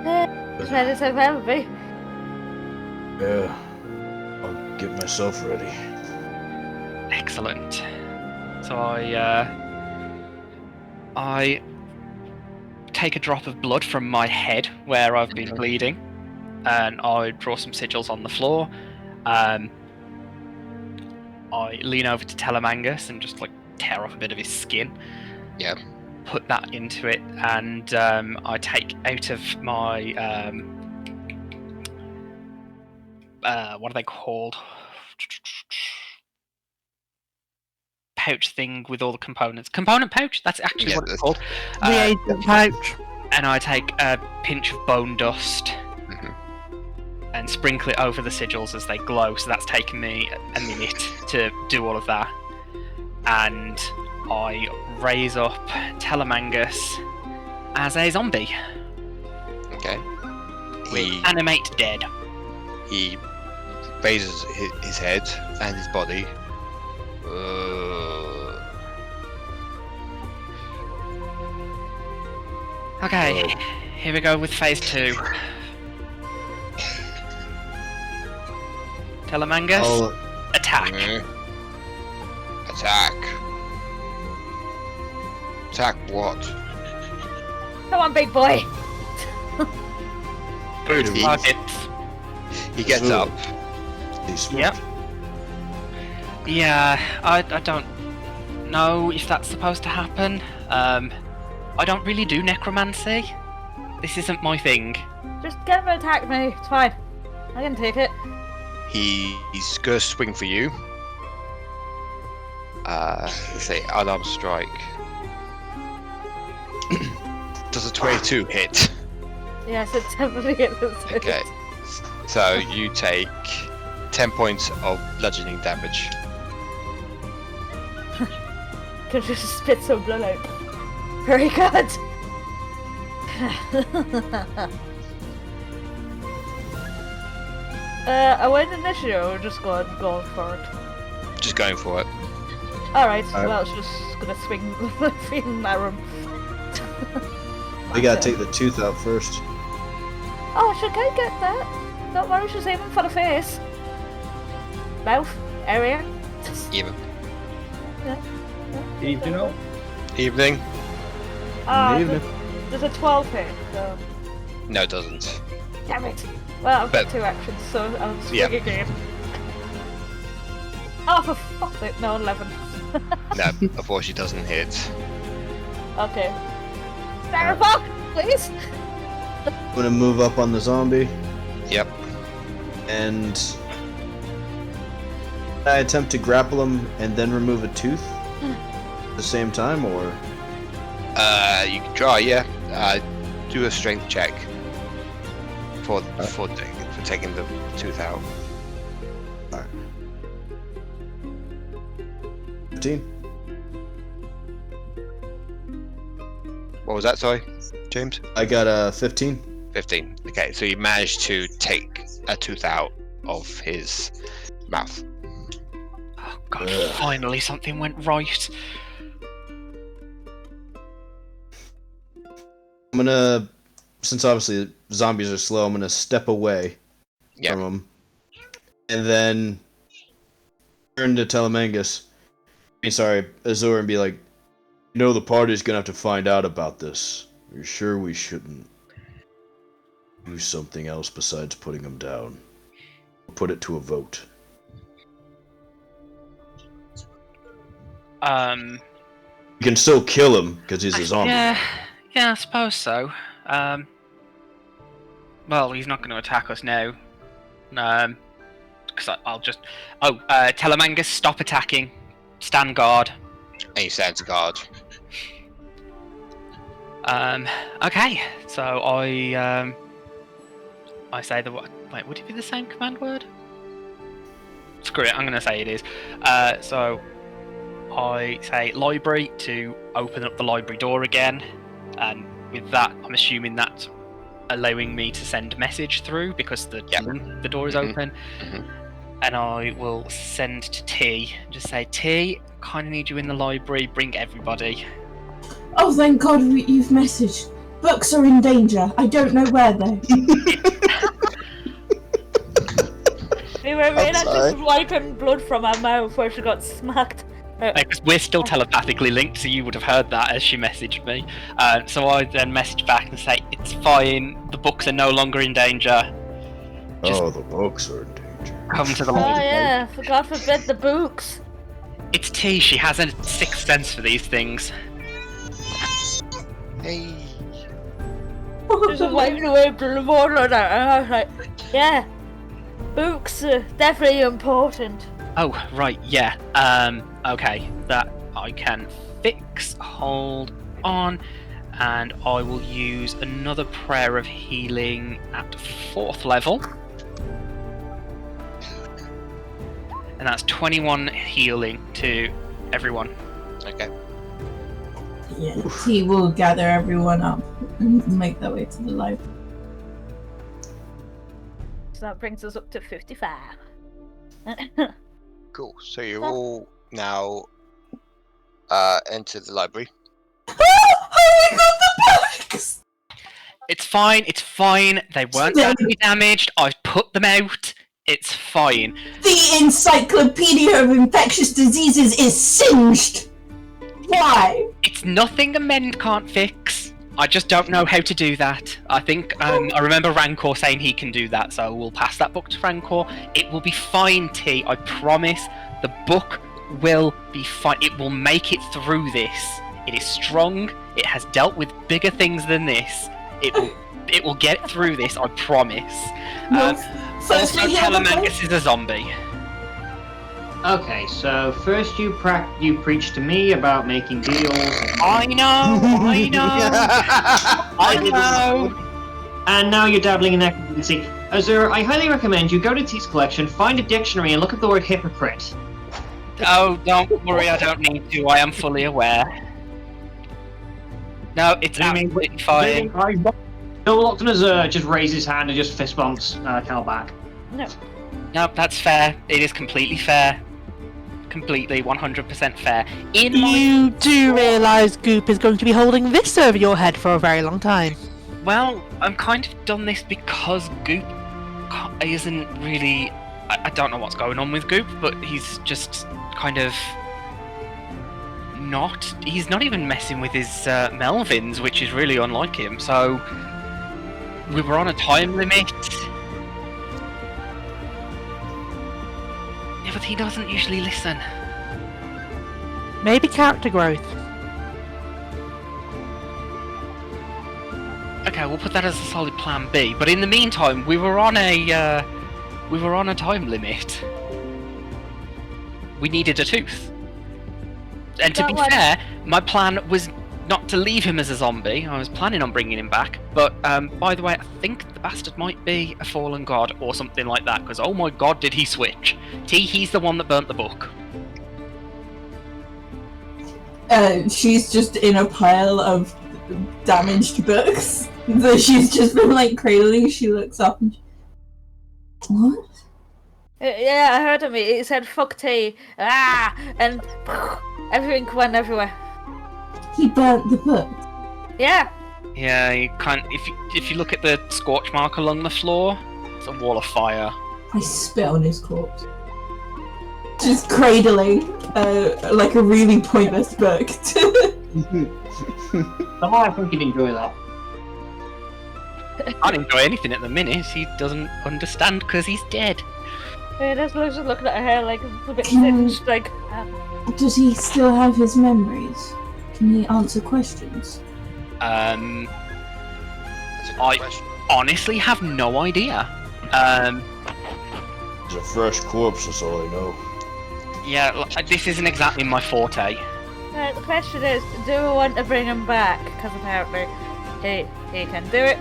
As ready as I've ever be. Yeah. I'll get myself ready. Excellent. So I take a drop of blood from my head where I've been bleeding, and I draw some sigils on the floor. I lean over to Talamangus and just like tear off a bit of his skin. Yeah. Put that into it, and I take out of my what are they called? Pouch thing with all the components. Component pouch? That's actually Yeah, what it's called. Reagent pouch. And I take a pinch of bone dust Mhm. and sprinkle it over the sigils as they glow. So that's taken me a minute to do all of that. And I raise up Talamangus as a zombie. Okay. With animate dead. He raises his head and his body. Okay, here we go with phase 2. Talamangus, I'll, attack. Attack. Attack what? Come on, big boy. Good He- targets. He gets up. Yep. Yeah, I don't know if that's supposed to happen. I don't really do necromancy. This isn't my thing. Just get him to attack me. It's fine. I can take it. He's gonna swing for you. Let's say unarmed strike. Does a 22 hit? Yes, it definitely hits. Okay. So you take 10 points of bludgeoning damage. Can just spit some blood out. Very good. I went initiative or just going for it? Just going for it. Alright, Alright. well, it's just gonna swing in my room. we gotta take the tooth out first. Oh, should I get that? Don't worry, she's aiming for the face. Mouth, area. Even. Evening all. Evening. Ah, Evening. there's a 12 hit, so... No, it doesn't. Damn it! Well, I've got But- 2 actions, so I'll swing Yeah. again. Oh, for fuck's sake, no, 11. No, unfortunately doesn't hit. Okay. Savovock, please! I'm gonna move up on the zombie Yep. and I attempt to grapple him and then remove a tooth at the same time, or You can try, yeah. Do a strength check for taking the tooth out. 15. What was that, sorry, James? I got a 15. 15. Okay, so you managed to take a tooth out of his mouth. Oh god, Ugh. finally something went right. I'm gonna, since obviously zombies are slow, I'm gonna step away Yeah. from them, and then turn to Talamangus. Azure, and be like, "You know, the party's gonna have to find out about this. You're sure we shouldn't do something else besides putting him down? Put it to a vote." You can still kill him because he's a zombie. Yeah, I suppose so. Well, he's not going to attack us now. Because I'll just... Oh, Talamangus, stop attacking. Stand guard. And you stand to guard. Okay, so I say the... Wait, would it be the same command word? Screw it, I'm going to say it is. So I say library to open up the library door again, and with that, I'm assuming that's allowing me to send message through because the door is Mhm. open. Mhm. and I will send to T. Just say, T, kind of need you in the library. Bring everybody. Oh, thank God you've messaged. Books are in danger. I don't know where though. We were Rena sorry. just wiping blood from her mouth where she got smacked. Because we're still telepathically linked, so you would have heard that as she messaged me. So I then message back and say, it's fine, the books are no longer in danger. Just Oh, the books are in danger. come to the Oh library. yeah, for God forbid the books. It's T, she has a sixth sense for these things. Hey. Just wiping away blood on her, and I was like, yeah, books are definitely important. Oh, right, yeah. Okay, that I can fix. Hold on. And I will use another prayer of healing at 4th level. And that's 21 healing to everyone. Okay. Yeah, T will gather everyone up and make their way to the library. So that brings us up to 55. Cool. So you're all now enter the library. Oh my God, the books! It's fine. They weren't badly damaged. I've put them out. It's fine. The Encyclopedia of Infectious Diseases is singed! Why? It's nothing a mend can't fix. I just don't know how to do that. I think I remember Rankor saying he can do that, so we'll pass that book to Rankor. It will be fine, T. I promise. The book will be fine. It will make it through this. It is strong. It has dealt with bigger things than this. It will get through this. I promise. Also, Talamangus is a zombie. Okay, so first you preach to me about making deals. I know. I know. And now you're dabbling in necromancy. Azure, I highly recommend you go to T's collection, find a dictionary, and look up the word hypocrite. Oh, don't worry. I don't need to. I am fully aware. No, it's absolutely fine. No, Lockton Azure just raised his hand and just fist bumps Cal back. No, that's fair. It is completely fair. Completely, 100% fair. You do realise Goop is going to be holding this over your head for a very long time. Well, I'm kind of done this because Goop isn't really... I don't know what's going on with Goop, but he's just kind of... He's not even messing with his Melvins, which is really unlike him, so... We were on a time limit. Yeah, but he doesn't usually listen. Maybe character growth. Okay, we'll put that as a solid plan B. But in the meantime, we were on a time limit. We needed a tooth. And to be fair, my plan was not to leave him as a zombie. I was planning on bringing him back. But by the way, I think the bastard might be a fallen god or something like that. Because oh my god, did he switch? He's the one that burnt the book. She's just in a pile of damaged books that she's just been like cradling. She looks up and what? Yeah, I heard him. He said "fuck T," and everything went everywhere. He burnt the book. Yeah. Yeah, you can't. If you look at the scorch mark along the floor, it's a wall of fire. I spit on his corpse. Just cradling, like a really pointless book. Somehow I think you'd enjoy that. I can't enjoy anything at the minute. He doesn't understand because he's dead. Yeah, that's just looking at her hair like a bit singed, like. Does he still have his memories? Can he answer questions? That's a good question. Honestly have no idea. He's a fresh corpse, that's all I know. Yeah, this isn't exactly my forte. The question is, do we want to bring him back? Because apparently he can do it,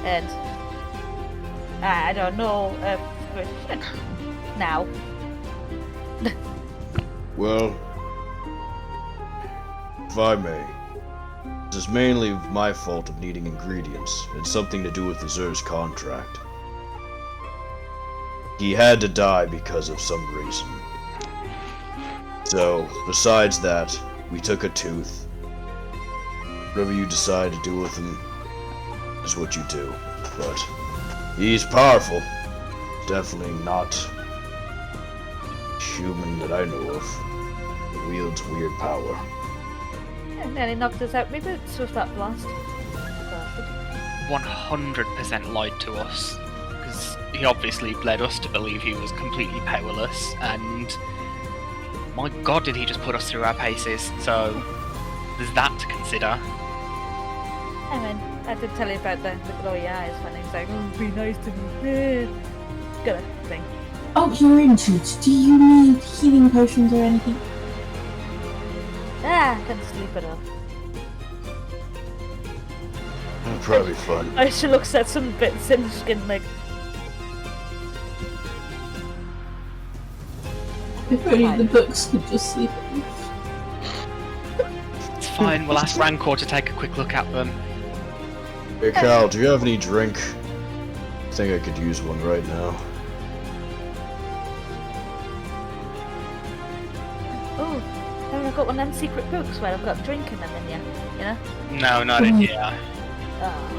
and I don't know if we should now. Well, if I may, this is mainly my fault of needing ingredients. It's something to do with Azure's contract. He had to die because of some reason. So, besides that, we took a tooth. Whatever you decide to do with him is what you do. But he's powerful. Definitely not human that I know of. He wields weird power. Yeah, nearly knocked us out my boots with that blast. 100% lied to us. Because he obviously led us to believe he was completely powerless, and my god, did he just put us through our paces. So there's that to consider. I mean, I did tell you about the glowy eyes when he's like, oh, be nice to me. Got a thing. Oh, you're into it. Do you need healing potions or anything? Ah, I can sleep it off. That'll probably be fun. Asha looks at some bit thin skin like, If only the books could just sleep it off. It's fine, we'll ask Rankor to take a quick look at them. Hey Cal, do you have any drink? I think I could use one right now. oh, I've got one of them secret books where I've got drink in them in you know? No, not in here. Oh.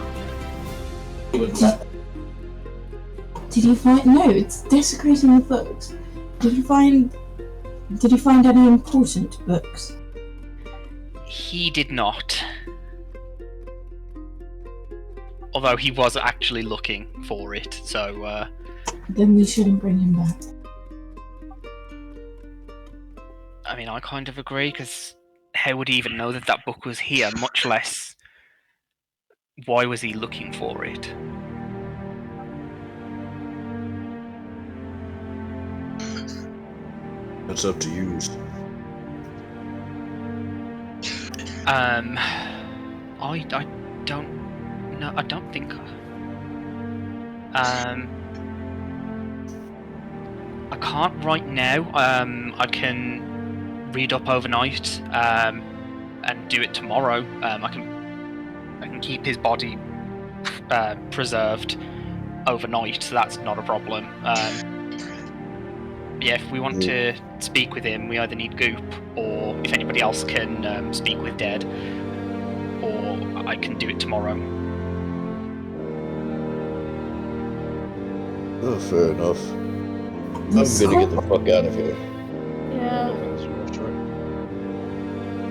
Did you find? No, it's desecrating the books. Did you find any important books? He did not. Although he was actually looking for it, so Then we shouldn't bring him back. I mean, I kind of agree, because how would he even know that that book was here, much less why was he looking for it? That's up to you. I don't know. I don't think. I can't right now. I can read up overnight. And do it tomorrow. I can keep his body preserved overnight, so that's not a problem. Yeah, if we want to speak with him, we either need Goop, or if anybody else can speak with Dead, or I can do it tomorrow. Oh, fair enough. I'm gonna get the fuck out of here. Yeah.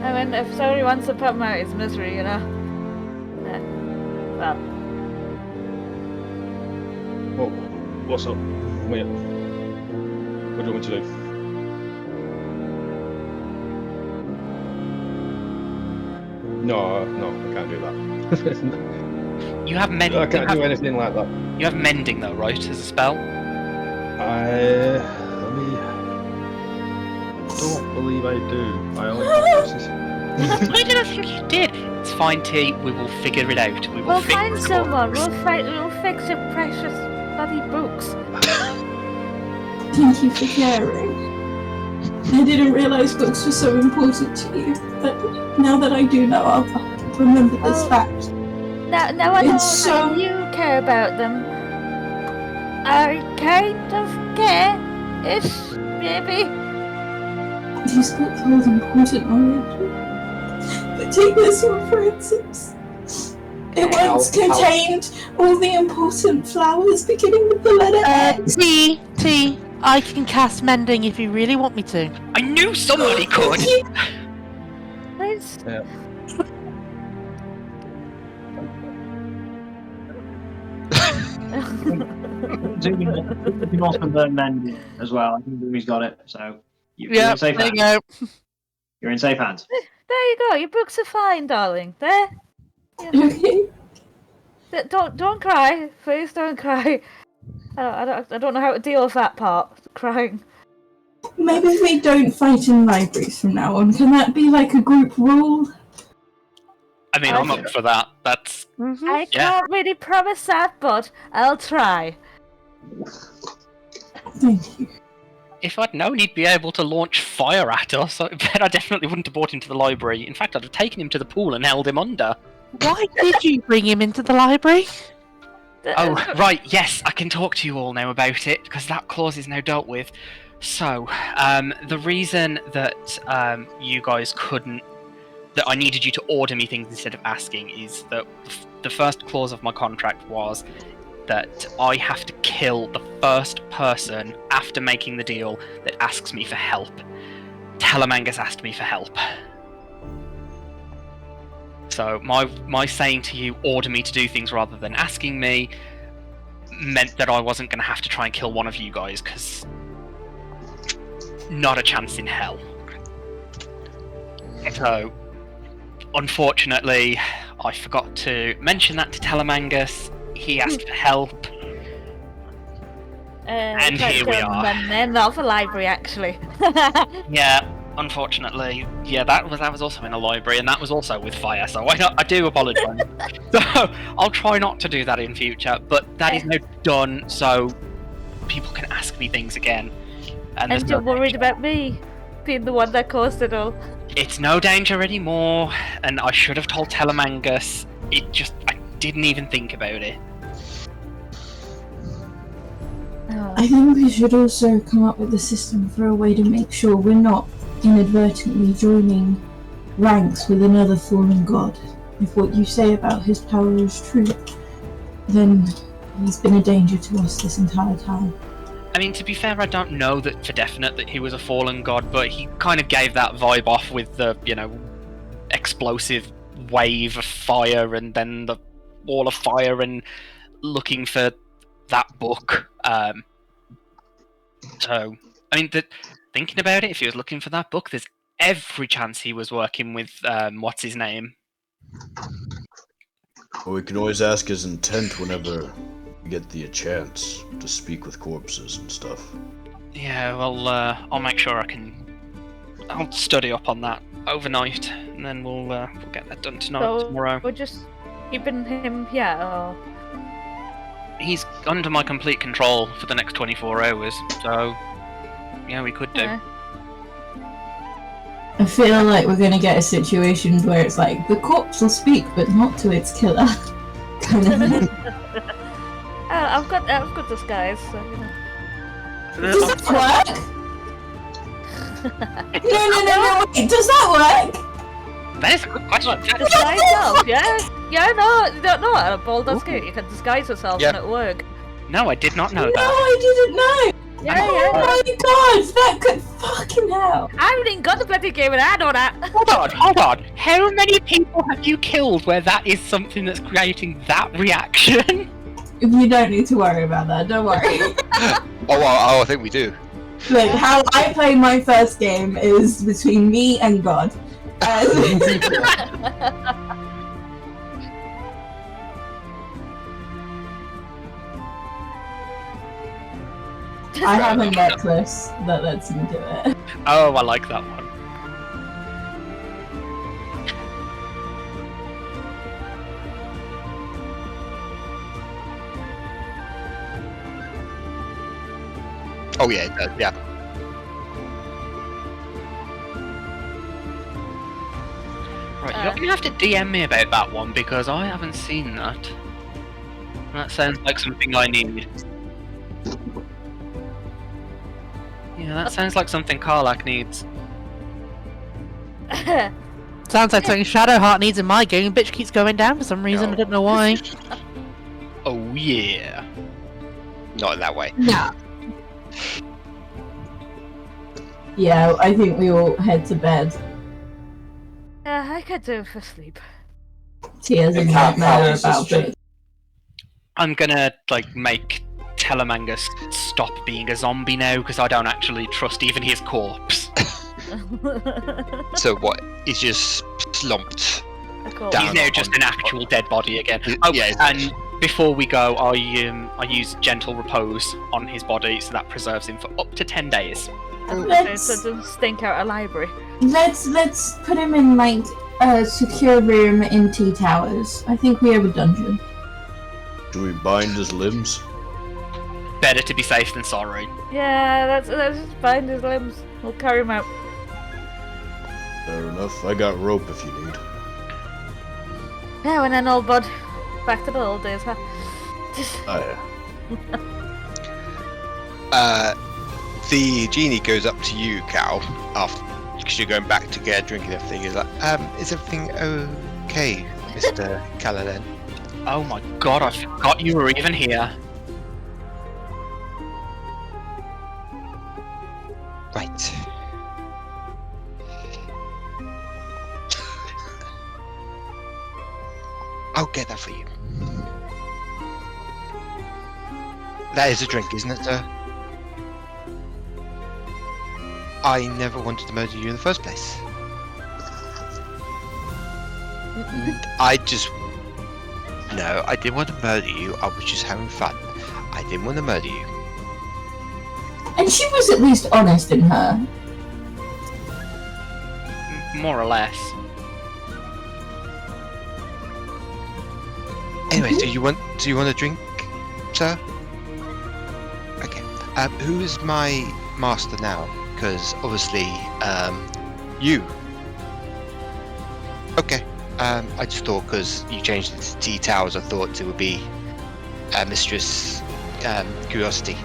I mean, if somebody wants to put him out of his misery, you know. Well. Oh, what's up? Wait. What do you want me to do? No, I can't do that. You have mending. I can't do anything like that. You have mending though, right? As a spell. I don't believe I do. I only have verses. Why did I think you did? It's fine, T. We will figure it out. We'll find someone. We'll fix your precious bloody books. Thank you for caring. I didn't realise books were so important to you, but now that I do know, I'll remember this fact. Now I know It's that so- you care about them. I kind of care. Ish, maybe. These books hold important knowledge. But take this one for instance. It once contained all the important flowers beginning with the letter X. T, I can cast mending if you really want me to. I knew somebody could. Please. Yeah. You can also learn mending as well. I think Rumi's got it, so you're Yeah, in safe there hands. you go. You're in safe hands. There you go. Your books are fine, darling. There. Okay. Don't cry. Please don't cry. I don't know how to deal with that part. Crying. Maybe we don't fight in libraries from now on. Can that be like a group rule? I mean, I'm up for that. That's I can't really promise that, but I'll try. Thank you. If I'd known he'd be able to launch fire at us, I bet I definitely wouldn't have brought him to the library. In fact, I'd have taken him to the pool and held him under. Why did you bring him into the library? Oh, right, yes, I can talk to you all now about it, because that clause is now dealt with. So, the reason that you guys couldn't... that I needed you to order me things instead of asking is that the first clause of my contract was that I have to kill the first person after making the deal that asks me for help. Talamangus asked me for help. So my saying to you, order me to do things rather than asking me, meant that I wasn't going to have to try and kill one of you guys, because not a chance in hell. So, unfortunately, I forgot to mention that to Talamangus. He asked for help. And here we are. And not the library, actually. Yeah, unfortunately. Yeah, that was also in a library, and that was also with fire, so I do apologise. So, I'll try not to do that in future, but that is now done, so people can ask me things again. And you're worried about me being the one that caused it all. It's no danger anymore, and I should have told Talamangus. I didn't even think about it. I think we should also come up with a system for a way to make sure we're not inadvertently joining ranks with another fallen god. If what you say about his power is true, then he's been a danger to us this entire time. I mean, to be fair, I don't know that for definite that he was a fallen god, but he kind of gave that vibe off with the, explosive wave of fire and then the wall of fire and looking for that book. So, I mean, thinking about it, if he was looking for that book, there's every chance he was working with, what's his name? Well, we can always ask his intent whenever we get the chance to speak with corpses and stuff. Yeah, well, I'll make sure I'll study up on that overnight, and then we'll get that done tomorrow. We're just keeping him here, or... He's under my complete control for the next 24 hours, so yeah, we could do. Yeah. I feel like we're gonna get a situation where it's like, the corpse will speak, but not to its killer. Kind of thing. I've got disguise, so, Does that work? No, wait, does that work? That is a good question. Disguise yourself, yeah? Yeah, no, you don't know at Baldur's Gate. You can disguise yourself and it'll work. No, I did not know No, that. I didn't know! Yeah, Oh my god, that could fucking hell! I haven't even got the bloody game and I know that! Hold on. How many people have you killed where that is something that's creating that reaction? You don't need to worry about that, don't worry. I think we do. Like, how I play my first game is between me and God. I have a necklace that lets me do it. Oh, I like that one. Oh yeah, it does, yeah. Right, you're gonna have to DM me about that one because I haven't seen that. That sounds like something I need. Yeah, that sounds like something Karlak needs. Sounds like something Shadowheart needs in my game. Bitch keeps going down for some reason. I don't know why. Oh yeah. Not in that way. No. Yeah, I think we all head to bed. I could do for sleep. Tears and nightmare about it. I'm gonna make Talamangus stop being a zombie now because I don't actually trust even his corpse. So what? He's just slumped down. He's now just an actual dead body again. Oh, yeah, and before we go, I use gentle repose on his body, so that preserves him for up to 10 days. So it doesn't stink out a library. Let's put him in a secure room in T Towers. I think we have a dungeon. Do we bind his limbs? Better to be safe than sorry. Yeah, let's just bind his limbs. We'll carry him out. Fair enough. I got rope if you need. Now and then, old bud. Back to the old days, huh? The genie goes up to you, Cal, after because you're going back to get a drink and everything. He's like, is everything okay, Mr. Cala'elen? Oh my god, I forgot you were even here. Right. I'll get that for you. That is a drink, isn't it, sir? I never wanted to murder you in the first place. I just... No, I didn't want to murder you. I was just having fun. I didn't want to murder you. And she was at least honest in her. More or less. Anyway, do you want a drink, sir? Okay. Who is my master now? Because obviously, you. Okay. I just thought because you changed it to Tea Towers, I thought it would be Mistress Curiosity.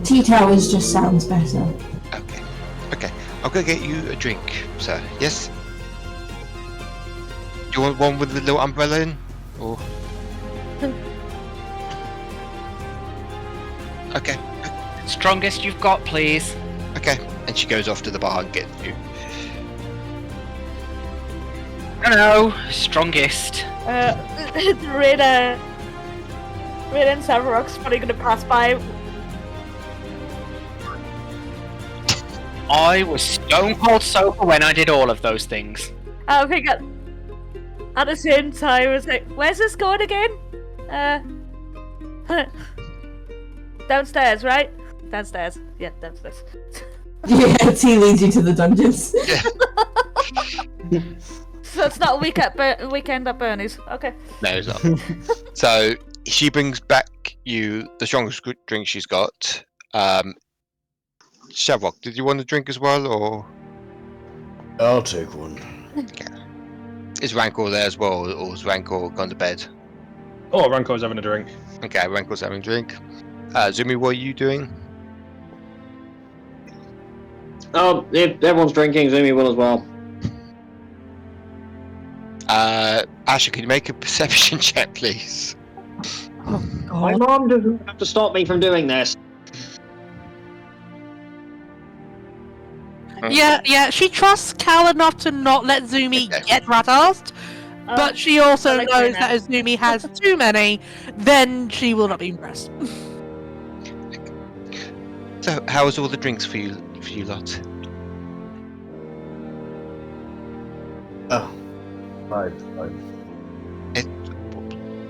Tea Towers just sounds better. Okay. Okay. I'll go get you a drink, sir. Yes? Do you want one with the little umbrella in? Or... Okay. Strongest you've got, please. Okay. And she goes off to the bar and gets you. No, strongest. Rena and Savorock's probably gonna pass by. I was stone cold sober when I did all of those things. I think at the same time, I was like, where's this going again? Downstairs, right? Downstairs. Yeah, downstairs. Yeah, T leads you to the dungeons. Yeah. So it's not a weekend at Bernie's. Okay. No, it's not. So she brings back you the strongest drink she's got. Shavrock, did you want a drink as well, or? I'll take one. Okay. Is Rankor there as well, or is Rankor gone to bed? Oh, Rankor's having a drink. Okay, Rankor's having a drink. Zumi, what are you doing? Oh, if everyone's drinking, Zumi will as well. Asha, can you make a perception check, please? My mom doesn't have to stop me from doing this. Yeah, she trusts Cal enough to not let Zumi get rat-assed, but she also like knows Rena. that if Zumi has too many, then she will not be impressed. So, how was all the drinks for you lot? Oh. Fine.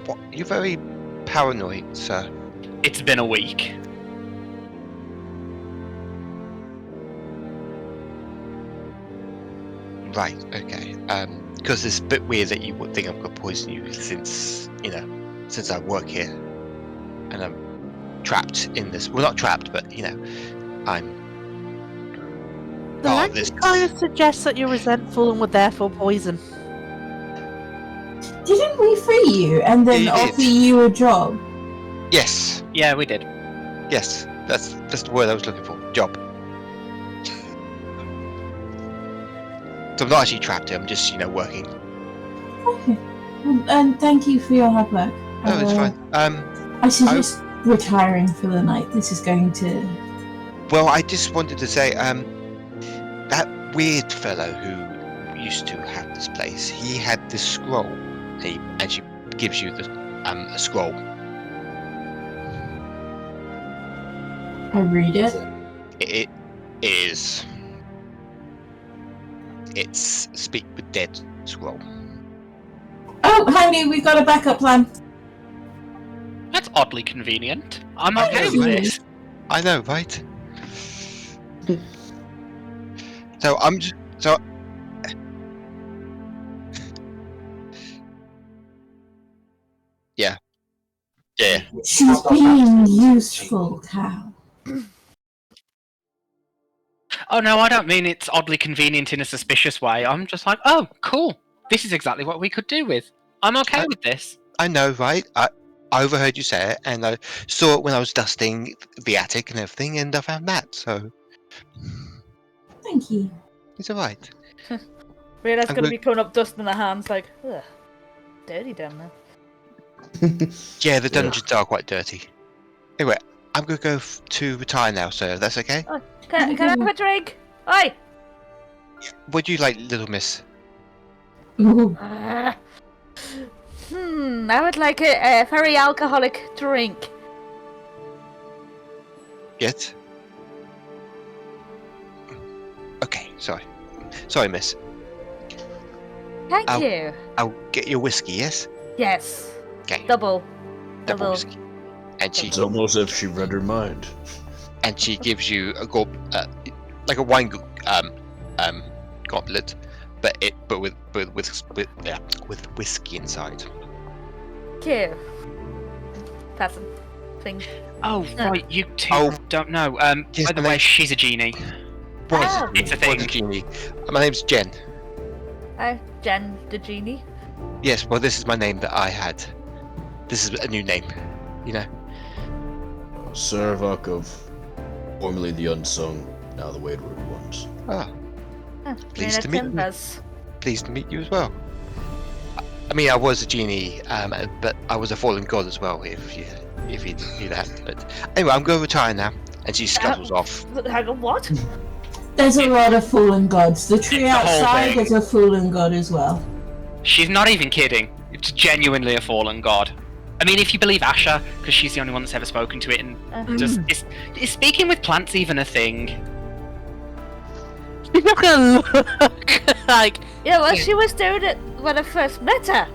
What? You're very paranoid, sir. It's been a week. Right, okay. Because it's a bit weird that you would think I'm going to poison you since I work here. And I'm trapped in this. Well, not trapped, but, I'm The part of language this. kind of suggests that you're resentful and would therefore poison. Didn't we free you and then Yeah, you offer did. you a job? Yes, Yeah, we did. yes. That's the word I was looking for. Job. So I'm not actually trapped here, I'm just, working. Okay. And thank you for your hard work. No, it's fine. I suggest retiring for the night. This is going to... Well, I just wanted to say, that weird fellow who used to have this place, he had this scroll, and she gives you a scroll. I read it. It is. It's Speak with Dead scroll. Oh, honey, we've got a backup plan. That's oddly convenient. I'm okay with this. I know, right? So I'm just yeah. She's being useful, Cal. Oh no, I don't mean it's oddly convenient in a suspicious way. I'm just like, oh, cool. This is exactly what we could do with. I'm okay with this. I know, right? I overheard you say it, and I saw it when I was dusting the attic and everything, and I found that. So Thank you. it's all right. Rena's I'm gonna good. be coming up dusting her hands like, ugh, dirty down there. Yeah, the dungeons are quite dirty. Anyway, I'm gonna go to retire now, sir. That's okay? Oh, can I have a drink? Oi! Would you like, little miss? Ooh. I would like a very alcoholic drink. Yes? Okay, sorry. Sorry, miss. Thank I'll- you. I'll get your whiskey, yes? Yes. Okay. Double whiskey. And she It's almost as if she read her mind. and she gives you a like a wine goblet, but with whiskey inside. Thank you. Passing thing. Oh, right, you two Oh. don't know. Yes, By the my way, name- she's a genie. Oh. It's a Was thing. genie. My name's Jen. Hi, Jen the genie. Yes, well, this is my name that I had. This is a new name, you know. Savovock of formerly the Unsung, now the Wayward Ones. Ah, Pleased to Rena meet you. Timbers. pleased to meet you as well. I mean, I was a genie, but I was a fallen god as well. If you knew that. But anyway, I'm going to retire now, and she scuttles off. Hang on, what? There's a lot of fallen gods. The tree It's the whole outside thing. is a fallen god as well. She's not even kidding. It's genuinely a fallen god. I mean, if you believe Asha, because she's the only one that's ever spoken to it, and just is speaking with plants even a thing? You're not gonna look like. Yeah, well, she was doing it when I first met her.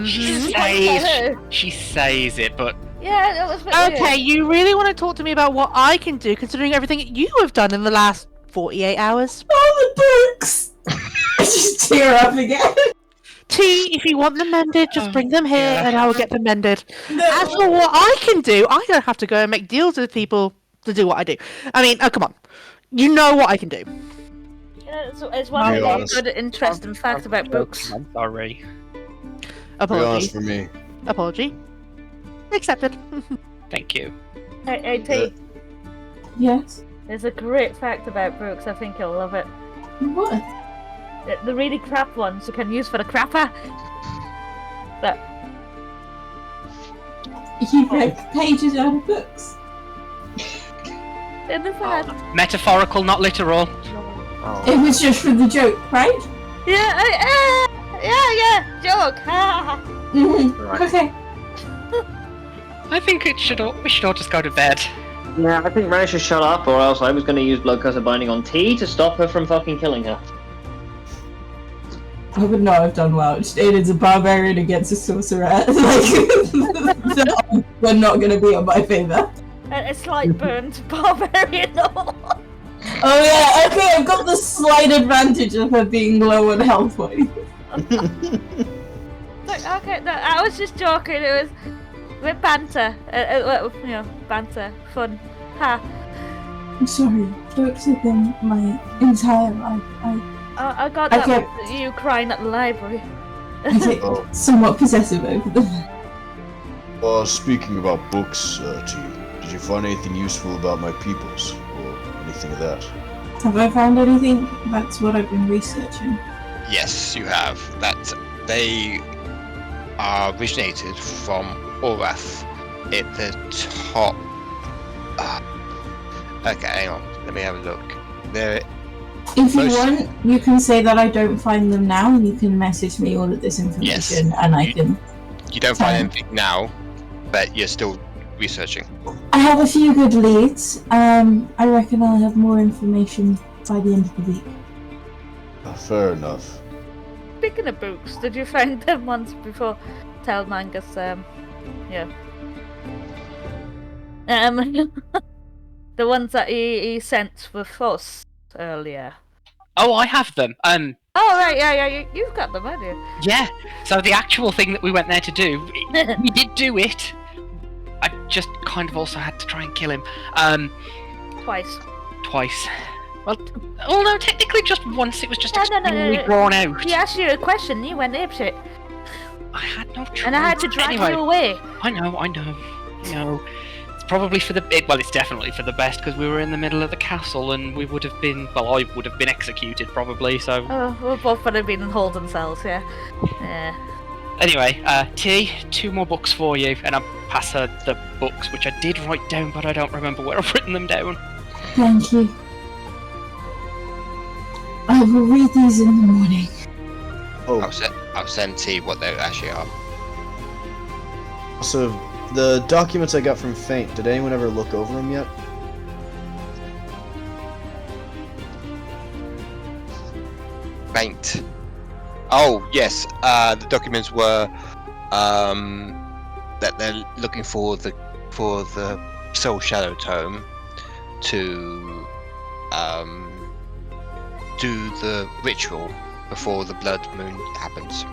She says it, but Yeah, that was a bit Okay, weird. you really want to talk to me about what I can do, considering everything you have done in the last 48 hours? Oh, the books! I just tear up again. T, if you want them mended, just bring them here yeah. and I will get them mended. No. As for what I can do, I don't have to go and make deals with people to do what I do. I mean, oh, come on. You know what I can do. Yeah, it's one Be really honest. good, interesting fact about books. I'm sorry. Be Apology. honest for me. Apology. Accepted. Thank you. Hey, T, Yes? there's a great fact about books. I think you'll love it. What? The really crap ones you can use for the crapper. But You read pages out of books. in the bad. Metaphorical, not literal. It was just for the joke, right? Yeah, yeah, joke. Mm-hmm. Okay. I think we should all just go to bed. Yeah, I think Rena should shut up, or else I was going to use Blood Curse of Binding on T to stop her from fucking killing her. I would not have done well. It is a barbarian against a sorcerer. Like, they're not going to be on my favour. A slight burn to barbarian. Oh yeah, okay, I've got the slight advantage of her being low on health points. Okay, no, I was just joking. It was with banter. Banter, fun. Ha. I'm sorry, books have been my entire life. I got I that kept- with you crying at the library. I get Oh. somewhat possessive over them. Well, speaking about books, T, did you find anything useful about my peoples, or anything of that? Have I found anything? That's what I've been researching. Yes, you have. That they are originated from Orath at the top. Okay, hang on. Let me have a look. They're If you Most- want, you can say that I don't find them now, and you can message me all of this information, and I can. you don't find Fine. anything now, but you're still researching. I have a few good leads. I reckon I'll have more information by the end of the week. Fair enough. Speaking of books, did you find them once before Talamangus? The ones that he sent with us earlier. Oh, I have them. Oh right, yeah, you've got them, haven't you? Yeah. So the actual thing that we went there to do, we did do it. I just kind of also had to try and kill him. Twice. Twice. Well, although technically just once, it was just No. extremely drawn out. He asked you a question, you went apeshit. I had no choice. And I had to drag anyway. you away. I know. It's probably for the it's definitely for the best because we were in the middle of the castle and we would have been. Well, I would have been executed probably. So. Oh, we both would have been in holding cells, yeah. Yeah. Anyway, T, 2 more books for you, and I'll pass her the books, which I did write down, but I don't remember where I've written them down. Thank you. I will read these in the morning. Oh, I'll send T what they actually are. so the documents I got from Faint, did anyone ever look over them yet? Faint. Oh yes, the documents were that they're looking for the Soul Shadow Tome to do the ritual before the blood moon happens.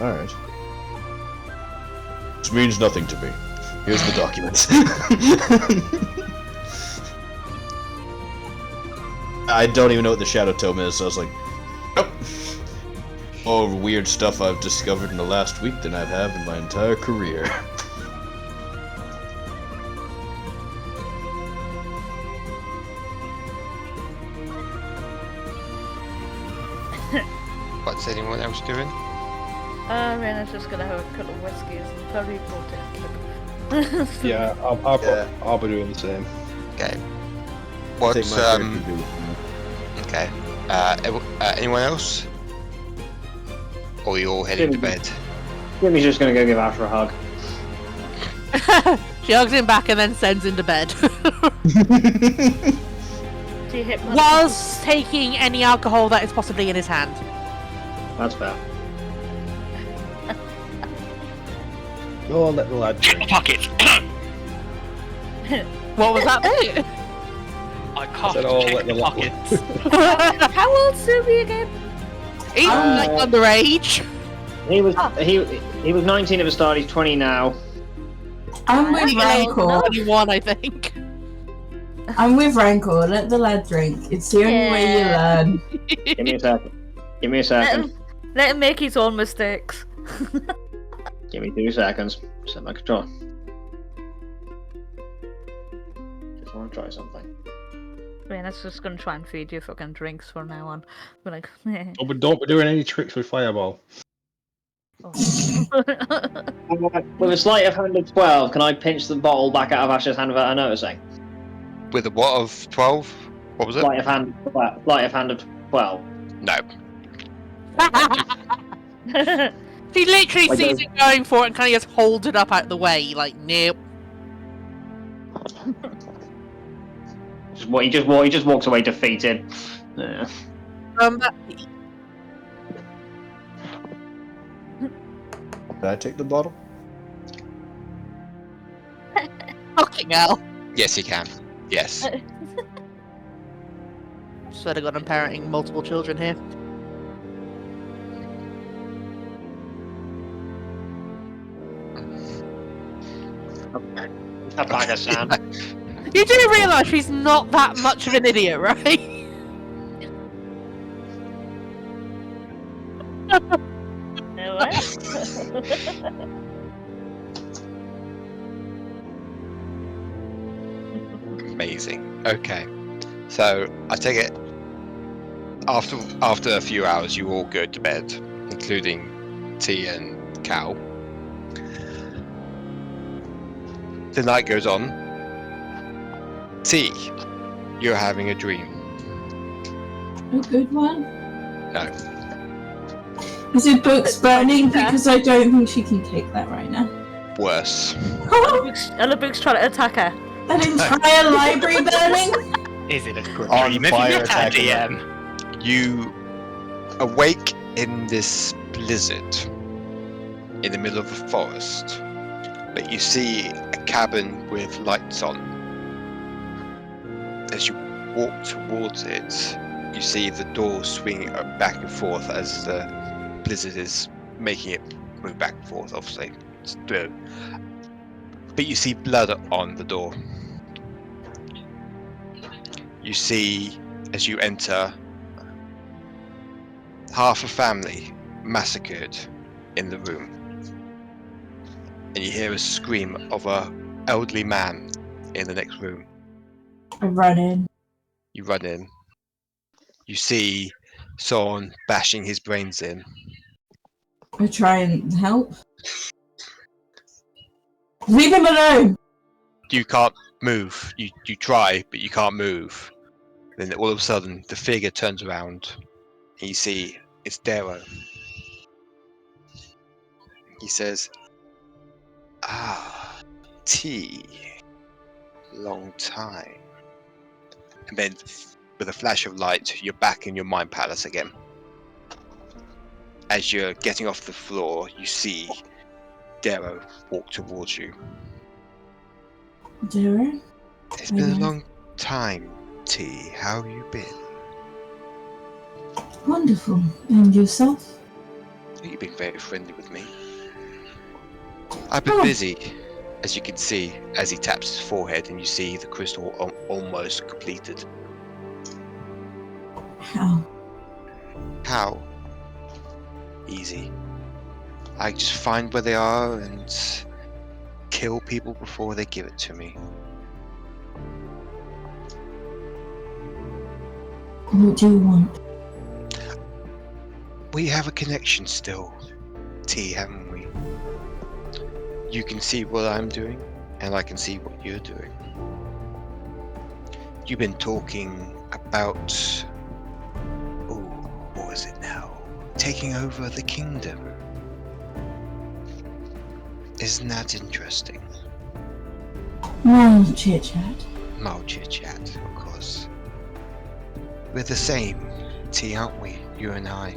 Alright. This means nothing to me. Here's the documents. I don't even know what the Shadow Tome is, so I was like, nope. More weird stuff I've discovered in the last week than I have in my entire career. What's anyone else doing? Rena's just gonna have a couple of whiskies and probably go to a kid. Yeah, I'll be doing the same. Okay. Take What's my character to do. Okay. Anyone else? Or are you all heading to bed? Jimmy's just gonna go give Asha a hug. She hugs him back and then sends him to bed. Do you hit my Whilst taking any alcohol that is possibly in his hand. That's fair. Go on, let the lad Check the pockets. What was that bit? I can't Said, "Oh, check let the the lad pockets. How old's Subi again? He's like underage. He was 19 at the start. He's 20 now. I'm with Rankor. 21, I think. I'm with Rankor. Let the lad drink. It's the only way you learn. Give me a second. Give me a second. Let him make his own mistakes. Give me 2 seconds. Set my control. Just want to try something. Rena's just gonna try and feed you fucking drinks from now on. We're like, Oh, but don't be doing any tricks with Fireball. With a sleight of hand of 12, can I pinch the bottle back out of Asha's hand without her noticing? With a what of 12? What was it? Sleight of hand of 12. No. He literally Like sees those- it going for it and kind of just holds it up out the way, like, nope. He just walks away defeated. Yeah. Did I take the bottle? Fucking hell. Yes, he can. Yes. Swear to God, I'm parenting multiple children here. A bag of sand. You do realise she's not that much of an idiot, right? Amazing. Okay. So I take it after a few hours you all go to bed, including T and Cal. The night goes on. T, you're having a dream. A good one? No. Is it books burning? Because I don't think she can take that right now. Worse. And the book's trying to attack her. An entire library burning? Is it a good On dream? If fire you attack DM. You awake in this blizzard in the middle of a forest, but you see a cabin with lights on. As you walk towards it, you see the door swing back and forth as the blizzard is making it move back and forth, obviously. But you see blood on the door. You see, as you enter, half a family massacred in the room. And you hear a scream of a elderly man in the next room. I run in. You run in. You see someone bashing his brains in. I try and help. Leave him alone! You can't move. You try, but you can't move. Then all of a sudden, the figure turns around, and you see it's Darrow. He says, "Ah, T. Long time." And then, with a flash of light, you're back in your mind palace again. As you're getting off the floor, you see Darrow walk towards you. Darrow? It's been a long time, T. How have you been? Wonderful. And yourself? You've been very friendly with me. I've been busy, as you can see, as he taps his forehead and you see the crystal almost completed. How? How? Easy. I just find where they are and kill people before they give it to me. What do you want? We have a connection still, T, haven't we? You can see what I'm doing, and I can see what you're doing. You've been talking about... oh, what is it now? Taking over the kingdom. Isn't that interesting? Mild chit-chat. Mild chit-chat, of course. We're the same, T, aren't we? You and I.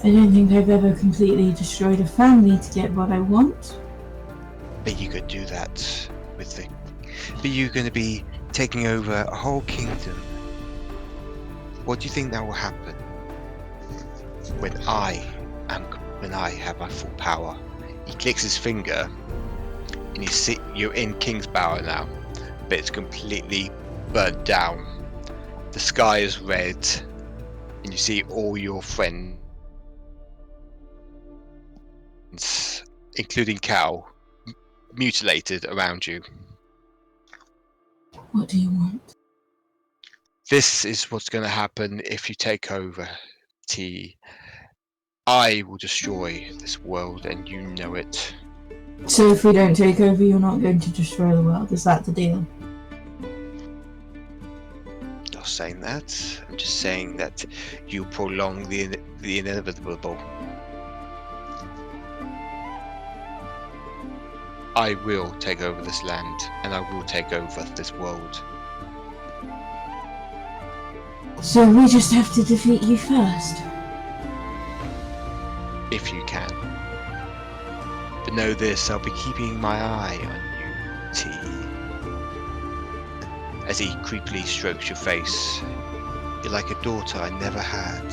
I don't think I've ever completely destroyed a family to get what I want. But you could do that with the... But you're going to be taking over a whole kingdom. What do you think that will happen? When I have my full power. He clicks his finger, and you're in King's Bower now, but it's completely burnt down. The sky is red, and you see all your friends, including Cal, mutilated around you. What do you want? This is what's going to happen if you take over, T. I will destroy this world, and you know it. So if we don't take over, you're not going to destroy the world. Is that the deal? Not saying that. I'm just saying that you prolong the inevitable. I will take over this land, and I will take over this world. So we just have to defeat you first? If you can. But know this, I'll be keeping my eye on you, T. As he creepily strokes your face. You're like a daughter I never had.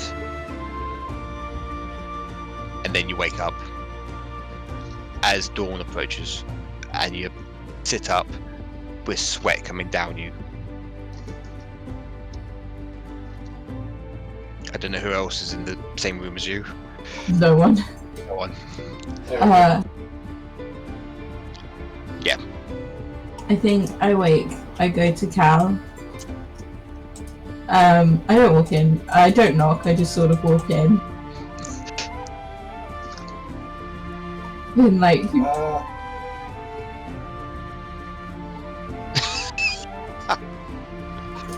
And then you wake up as dawn approaches, and you sit up with sweat coming down you. I don't know who else is in the same room as you. No one. No one. Yeah. I think I wake. I go to Cal. I don't walk in. I don't knock. I just sort of walk in. And like.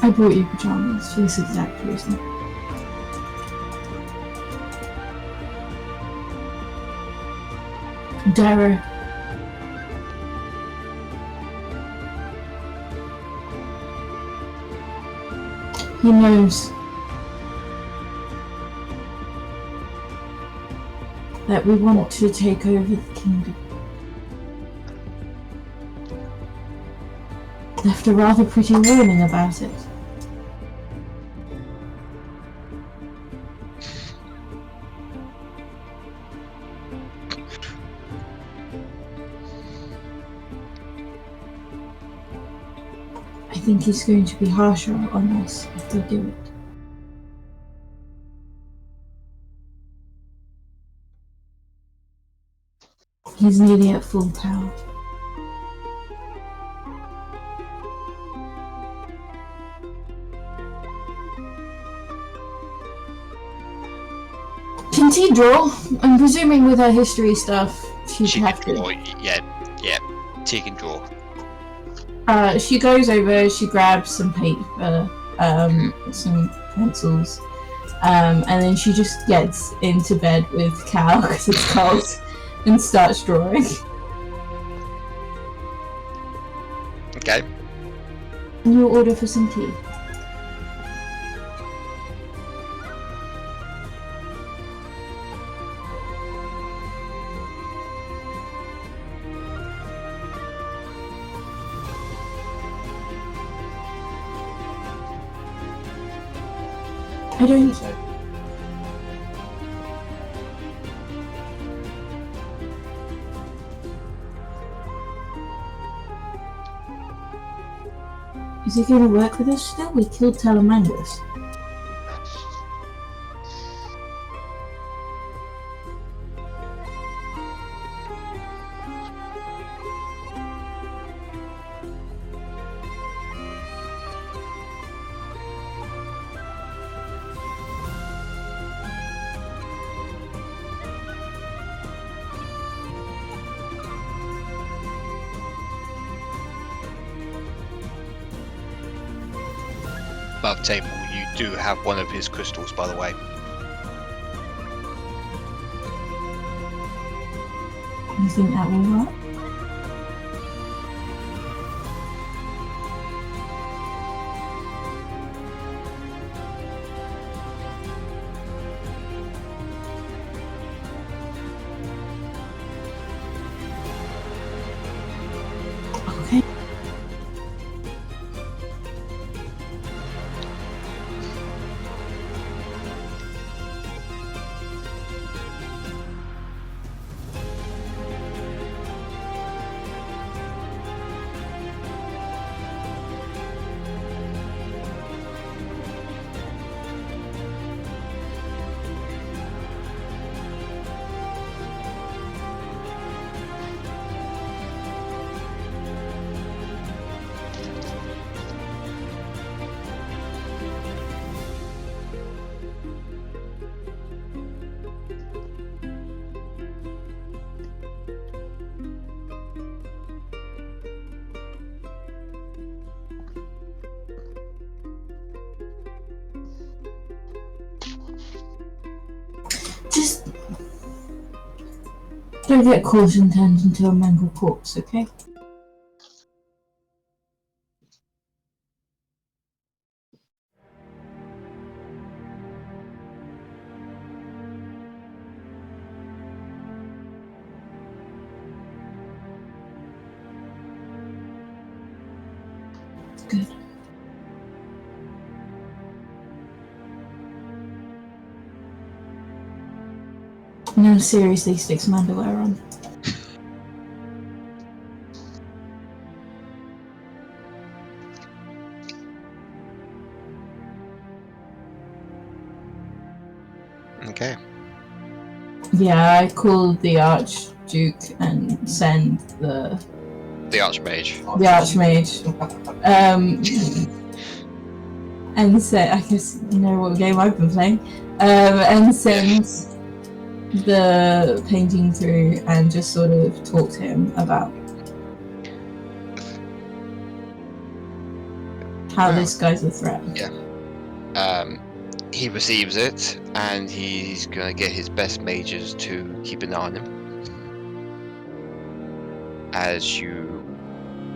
I bought you pajamas for this exact reason. Darrow. He knows that we want to take over the kingdom. Left a rather pretty warning about it. I think he's going to be harsher on us if they do it. He's nearly at full power. Can T draw? I'm presuming with her history stuff, she'd She have can draw. to. Yeah. She can draw. She goes over, she grabs some paper, some pencils, and then she just gets into bed with Cal because it's cold and starts drawing. Okay. And you'll order for some tea. I don't. Is he going to work with us still? We killed Talamangus. Above table, you do have one of his crystals, by the way. You think that will work? Okay. Just don't get caught and turned into a mangled corpse, okay? Good. No, seriously, stick some underwear on. Okay. Yeah, I called the Archduke and send the Archmage. Archmage. And said, I guess you know what game I've been playing. And send the painting through and just sort of talk to him about how this guy's a threat. Yeah. He receives it, and he's gonna get his best mages to keep an eye on him as you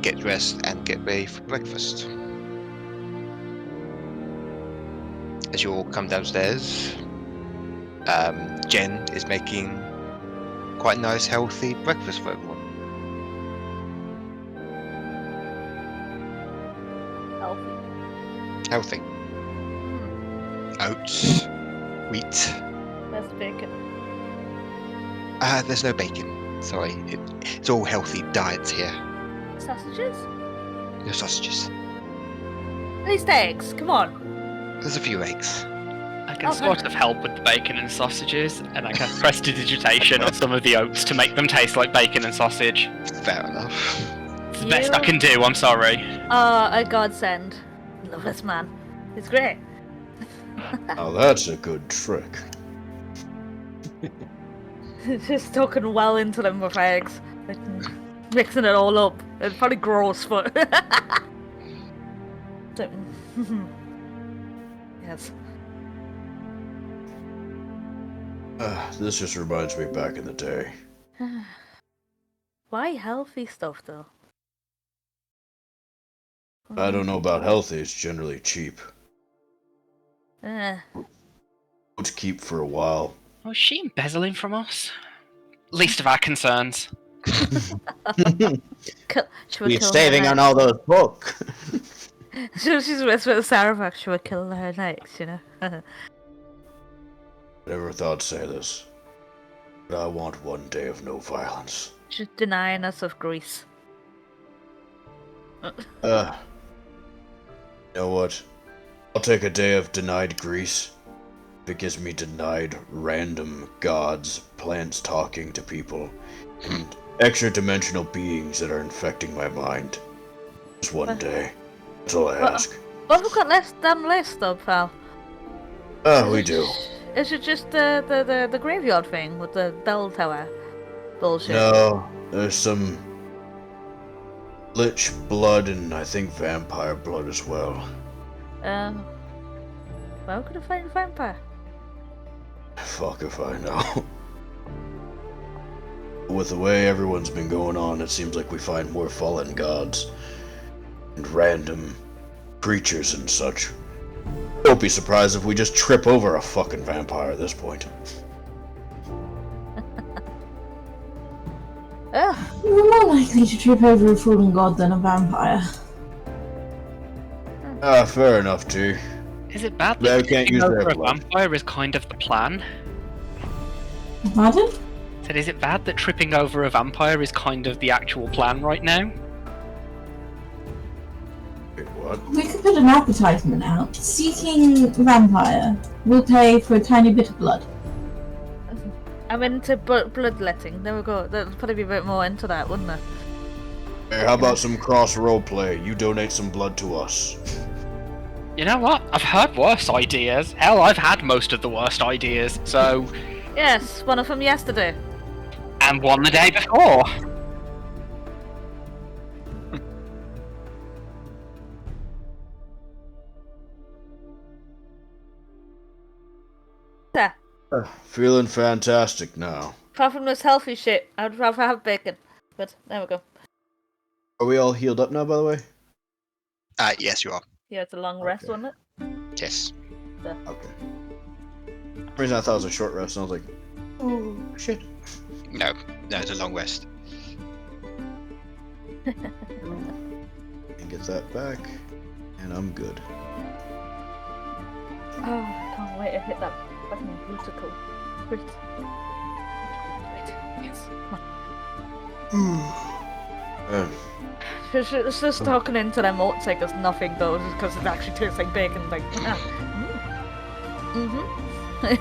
get dressed and get ready for breakfast. As you all come downstairs, Jen is making quite nice, healthy breakfast for everyone. Healthy. Oats, wheat. Where's the bacon? There's no bacon. Sorry, it's all healthy diets here. Sausages? No sausages. At least eggs, come on. There's a few eggs. I can sort of help with the bacon and sausages, and I can prestidigitation on some of the oats to make them taste like bacon and sausage. Fair enough. It's the best I can do, I'm sorry. A godsend. Love this man. He's great. Oh, that's a good trick. Just talking well into them with eggs. Like, mixing it all up. It's probably gross, but... Yes. This just reminds me back in the day. Why healthy stuff, though? I don't know about healthy, it's generally cheap. Eh. Would keep for a while. Oh, is she embezzling from us? Least of our concerns. We're saving on all those books. She's with Savovock. She would kill her next, you know. Never thought to say this, but I want one day of no violence. She's denying us of Greece. You know what? I'll take a day of denied Greece. If it gives me denied random gods, plants talking to people, and extra-dimensional beings that are infecting my mind. Just one day. That's all I ask. Well, we've got less damn list, though, pal. We do. Is it just the graveyard thing with the bell tower bullshit? No, there's some lich blood and I think vampire blood as well. Where could I find a vampire? Fuck if I know. With the way everyone's been going on, it seems like we find more fallen gods and random creatures and such. Don't be surprised if we just trip over a fucking vampire at this point. We're more likely to trip over a fallen god than a vampire. Fair enough, too. Is it bad They that can't tripping use over their a blood. vampire is kind of the plan? Pardon? Said, is it bad that tripping over a vampire is kind of the actual plan right now? Wait, what? We could put an advertisement out. Seeking vampire will pay for a tiny bit of blood. I'm into bloodletting. There we go. There'd probably be a bit more into that, wouldn't there? Hey, how about some cross roleplay? You donate some blood to us. You know what? I've heard worse ideas. Hell, I've had most of the worst ideas, so... Yes, one of them yesterday. And one the day before. Yeah. Feeling fantastic now. Apart from this healthy shit, I'd rather have bacon. But there we go. Are we all healed up now, by the way? Yes, you are. Yeah, it's a long rest, wasn't it? Yes. Yeah. Okay. For some reason I thought it was a short rest, and I was like, oh, shit. No, it's a long rest. And get that back, and I'm good. Oh, I can't wait to hit that fucking critical. Yes. It's just talking into them oats like it's nothing though, because it actually tastes like bacon. Like, Hey,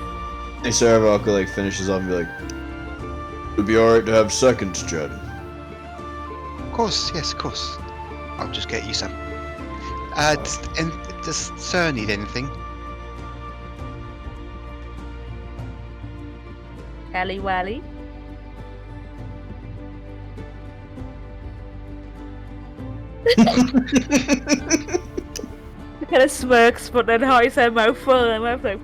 Savorock like finishes off and be like, "It'd be alright to have seconds, Jed." Of course, yes, of course. I'll just get you some. Does Sir need anything? Helly Wally. Kind of smirks, but then hides her mouth full, and I'm like,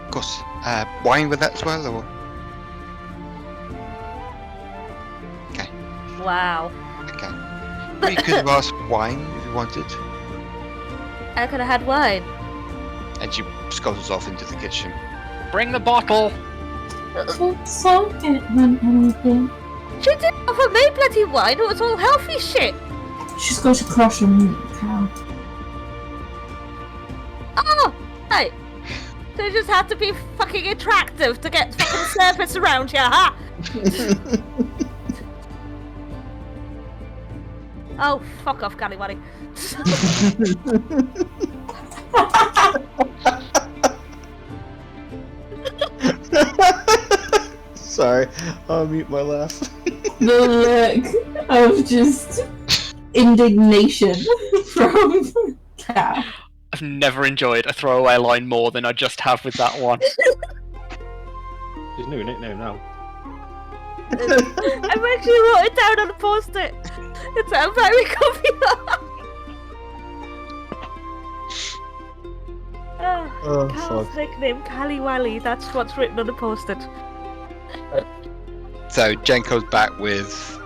Of course. Wine with that as well, or? Okay. wow. Okay. Well, you could have asked wine if you wanted. I could have had wine. And she scuttles off into the kitchen. Bring the bottle! So get anything. She didn't offer me bloody wine, it was all healthy shit. She's got to crush a cow. Oh! Hey! So you just have to be fucking attractive to get fucking service around here, huh? Oh, fuck off, Cala'elen. Sorry, I'll mute my laugh. The look of just indignation from Cal. I've never enjoyed a throwaway line more than I just have with that one. His new nickname now. I've actually wrote it down on a post-it. It's a very copy. Oh, Cal's fuck. nickname, Cala'elen. That's what's written on the post-it. So Jen comes back with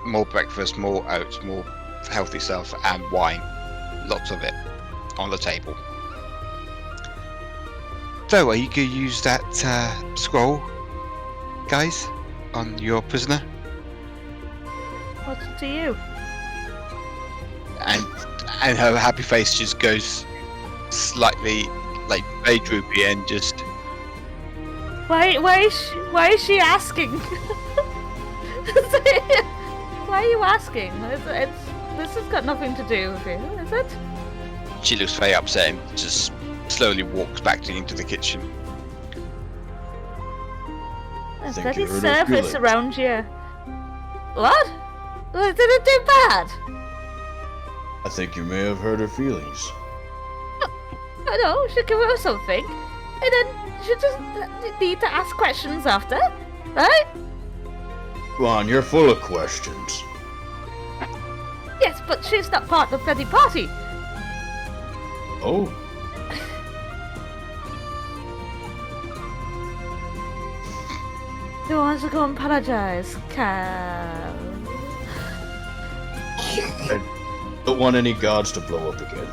more breakfast, more oats, more healthy stuff, and wine. Lots of it on the table. So, are you going to use that scroll, guys, on your prisoner? What's to you? And her happy face just goes slightly like very droopy and just. Why is she asking? Why are you asking? This has got nothing to do with you, is it? She looks very upset and just slowly walks back into the kitchen. There's Think bloody you hurt her service feelings. around here. What? Did it do bad? I think you may have hurt her feelings. I know, should give her something. And then she doesn't need to ask questions after, right? Come on, you're full of questions. Yes, but she's not part of the bloody party. Oh. Who wants to go and apologize? Cal. I don't want any gods to blow up again.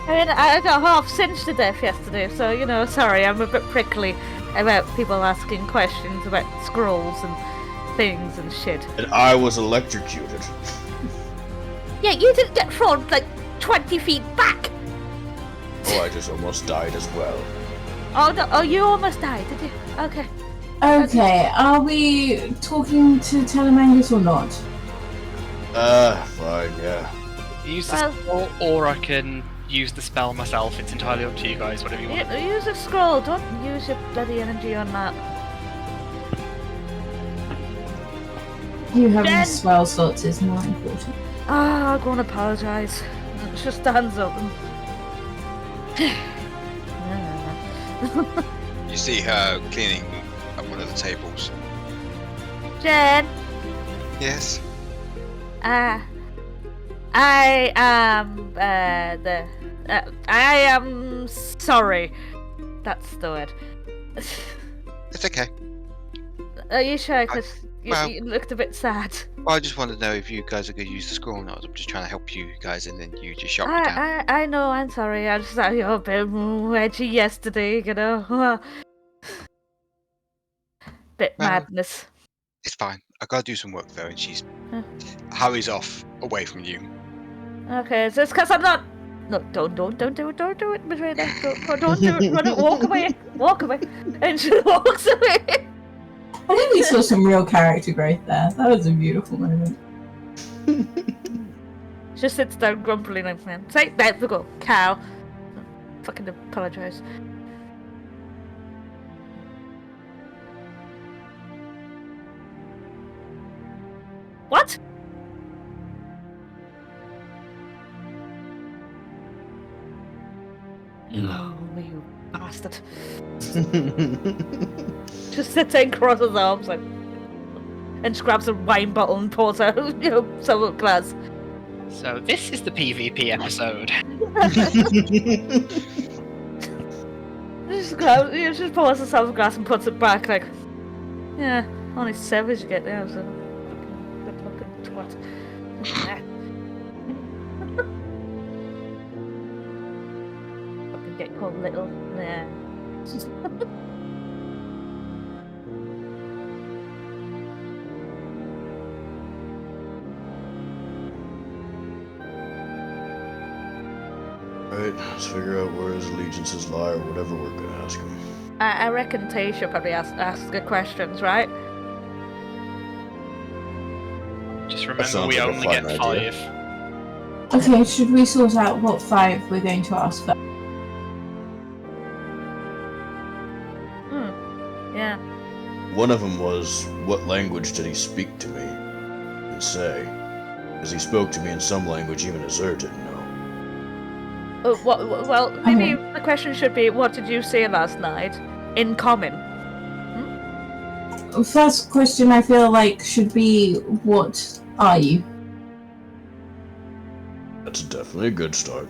I mean, I got half singed to death yesterday, so, you know, sorry, I'm a bit prickly about people asking questions about scrolls and things and shit. And I was electrocuted. Yeah, you didn't get thrown, like, 20 feet back! Oh, I just almost died as well. Oh, no, oh, you almost died, did you? Okay. Okay, are we talking to Talamangus or not? Fine, yeah. Use the spell, or I can use the spell myself. It's entirely up to you guys, whatever you want. Use a scroll, don't use your bloody energy on that. You having Jen! spell slots is more important. Ah, I'll go and apologise. She stands up and... You see her cleaning at one of the tables. Jen! Yes. I am sorry. That's the word. It's okay. Are you sure? Because well- you looked a bit sad. Well, I just wanted to know if you guys are going to use the scroll or not. I'm just trying to help you guys, and then you just shot me down. I know, I'm sorry. I just thought you were a bit edgy yesterday, you know. Bit Well- madness. It's fine. I gotta do some work though, and she's Huh. hurries off away from you. Okay, is this because I'm not... No, don't do it, Miss Rena. Don't do it. Run it. Walk away. And she walks away. I think we saw some real character growth there. That was a beautiful moment. She sits down grumpily like, man. Say, there we go, cow. Fucking apologise. What? Oh, you bastard. Just sits there and crosses his arms like, and just grabs a wine bottle and pours out, some glass. So this is the PvP episode. Just pours herself a glass and puts it back like, yeah, only savage you get now, so good looking twat. Fucking get called little, yeah. Alright, let's figure out where his allegiances lie or whatever we're gonna ask him. I reckon Tay should probably ask the questions, right? Just remember sounds we like a only fine get idea. 5. Okay, should we sort out what 5 we're going to ask for? Yeah. One of them was, what language did he speak to me and say? Because he spoke to me in some language even Azure didn't know. Well, maybe the question should be, what did you say last night? In common. First question I feel like should be, what are you? That's definitely a good start.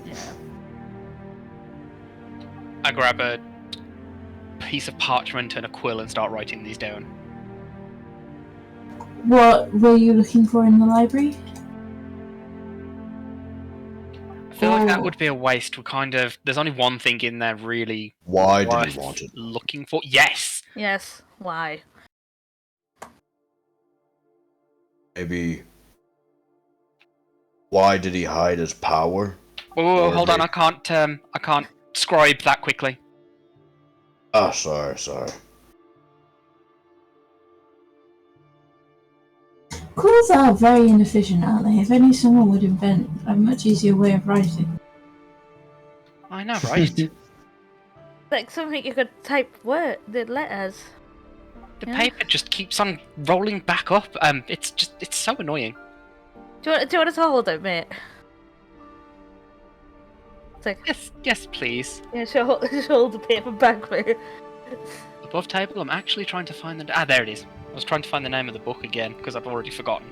I grab a piece of parchment and a quill and start writing these down. What were you looking for in the library? I feel like that would be a waste. There's only one thing in there really Why did worth he want it? looking for. Yes! Yes. Why? Maybe... Why did he hide his power? Oh, Or hold on, may- I can't scribe that quickly. Ah, sorry. Quills are very inefficient, aren't they? If only someone would invent a much easier way of writing. I know, right? Like something you could type the letters. The Yeah. paper just keeps on rolling back up. It's so annoying. Do you want us to hold it, mate? It's like, Yes, please. yeah, she'll hold the paper back, mate. Above table, I'm actually trying to find the... there it is. I was trying to find the name of the book again, because I've already forgotten.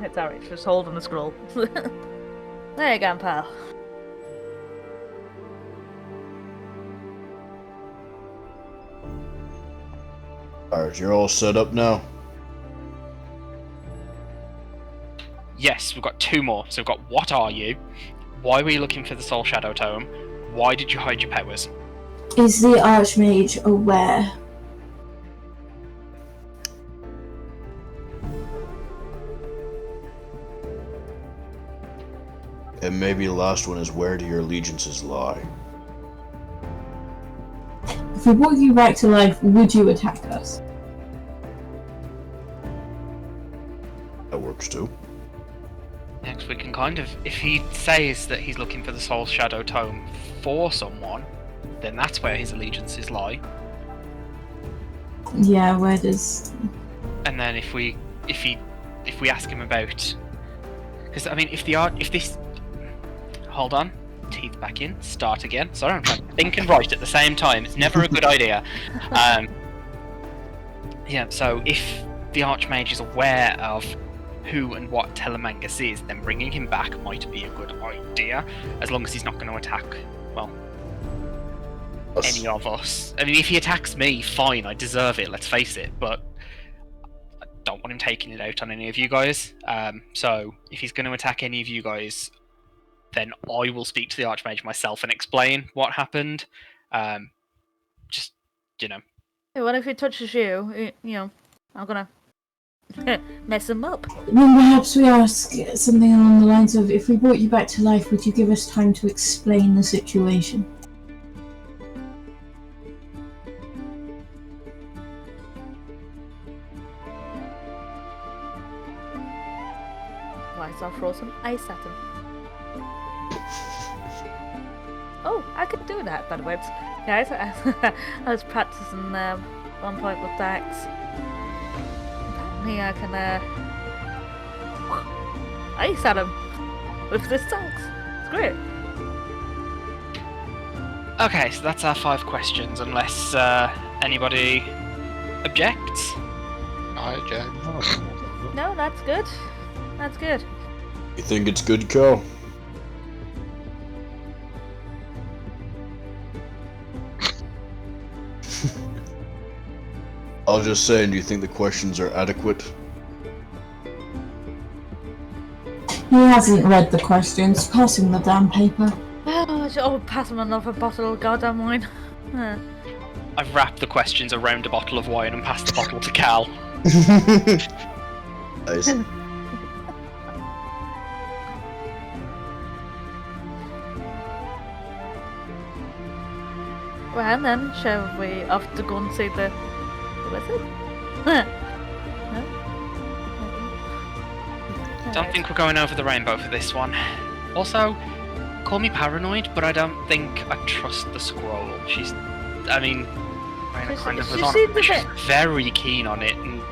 It's alright, just holding the scroll. There you go, pal. Alright, you're all set up now? Yes, we've got 2 more. So we've got what are you? Why were you looking for the Soul Shadow Tome? Why did you hide your powers? Is the Archmage aware? And maybe the last one is, where do your allegiances lie? If we brought you back to life, would you attack us? That works too. Next, we can kind of... If he says that he's looking for the Soul Shadow Tome for someone, then that's where his allegiances lie. Yeah, where does... And then if we ask him about... Because, I mean, if this... Hold on. Teeth back in. Start again. Sorry, I'm trying to think and write at the same time. It's never a good idea. Yeah, so if the Archmage is aware of who and what Talamangus is, then bringing him back might be a good idea, as long as he's not going to attack, well, any of us. I mean, if he attacks me, fine, I deserve it, let's face it, but I don't want him taking it out on any of you guys. So if he's going to attack any of you guys, then I will speak to the Archmage myself and explain what happened. Just, you know. Hey, what if he touches you? You know, I'm gonna mess him up. Then perhaps we ask something along the lines of, if we brought you back to life, would you give us time to explain the situation? Why, so I throw some ice at him. Oh, I could do that, by the way. Guys, I was practicing one point with Dax. Apparently I can ice at him with this Dax. It's great. Okay, so that's our 5 questions, unless anybody objects. I object. No, that's good. That's good. You think it's good, Cal? I'll just say, do you think the questions are adequate? He hasn't read the questions, passing the damn paper. Oh, pass him another bottle of goddamn wine. I've wrapped the questions around a bottle of wine and passed the bottle to Cal. Nice. Well then, shall we off to go and see the wizard? No? Don't think we're going over the rainbow for this one. Also, call me paranoid, but I don't think I trust the scroll. Rena kind of was on it, but she's very keen on it, and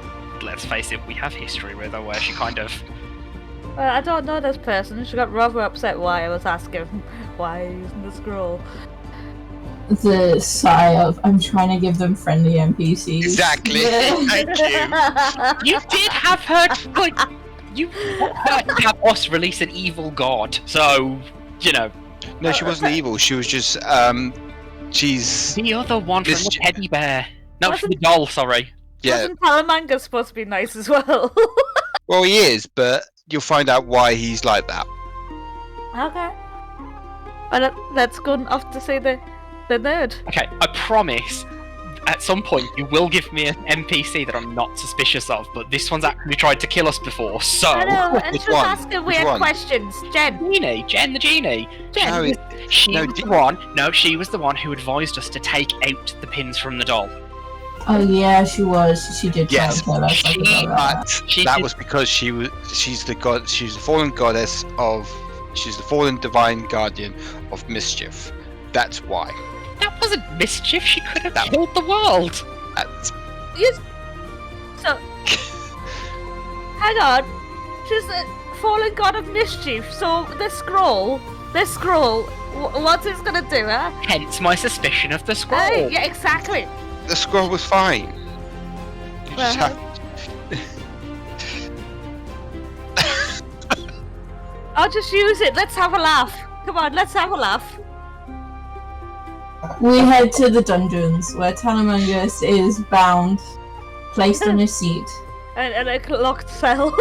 let's face it, we have history with her where she kind of... Well, I don't know this person. She got rather upset why I was asking why using the scroll. The sigh of, I'm trying to give them friendly NPCs. Exactly. Thank you. You did have her, like... You have us release an evil god, so, you know... No, she wasn't evil. She was just, she's... The other one from the teddy bear. No, from the doll, sorry. Yeah. Wasn't Talamangus supposed to be nice as well? Well, he is, but you'll find out why he's like that. Okay. Well, let's go off to see the nerd. Okay, I promise, at some point you will give me an NPC that I'm not suspicious of, but this one's actually tried to kill us before, so... I know, and Which she's one? asking Which weird one? questions. Jen, Jen the genie. Jen, No, she was the one who advised us to take out the pins from the doll. Oh yeah, she was. She did try Yes, to tell us like, about that. but that was because she's the god. She's the fallen goddess of. She's the fallen divine guardian of mischief. That's why. That wasn't mischief. She could have killed the world. That's... yes. So, hang on. She's the fallen god of mischief. So this scroll, what's it gonna do, huh? Hence my suspicion of the scroll. Yeah, exactly. The scroll was fine. You just have... I'll just use it. Let's have a laugh. Come on, let's have a laugh. We head to the dungeons where Talamangus is bound, placed on a seat. And a locked cell.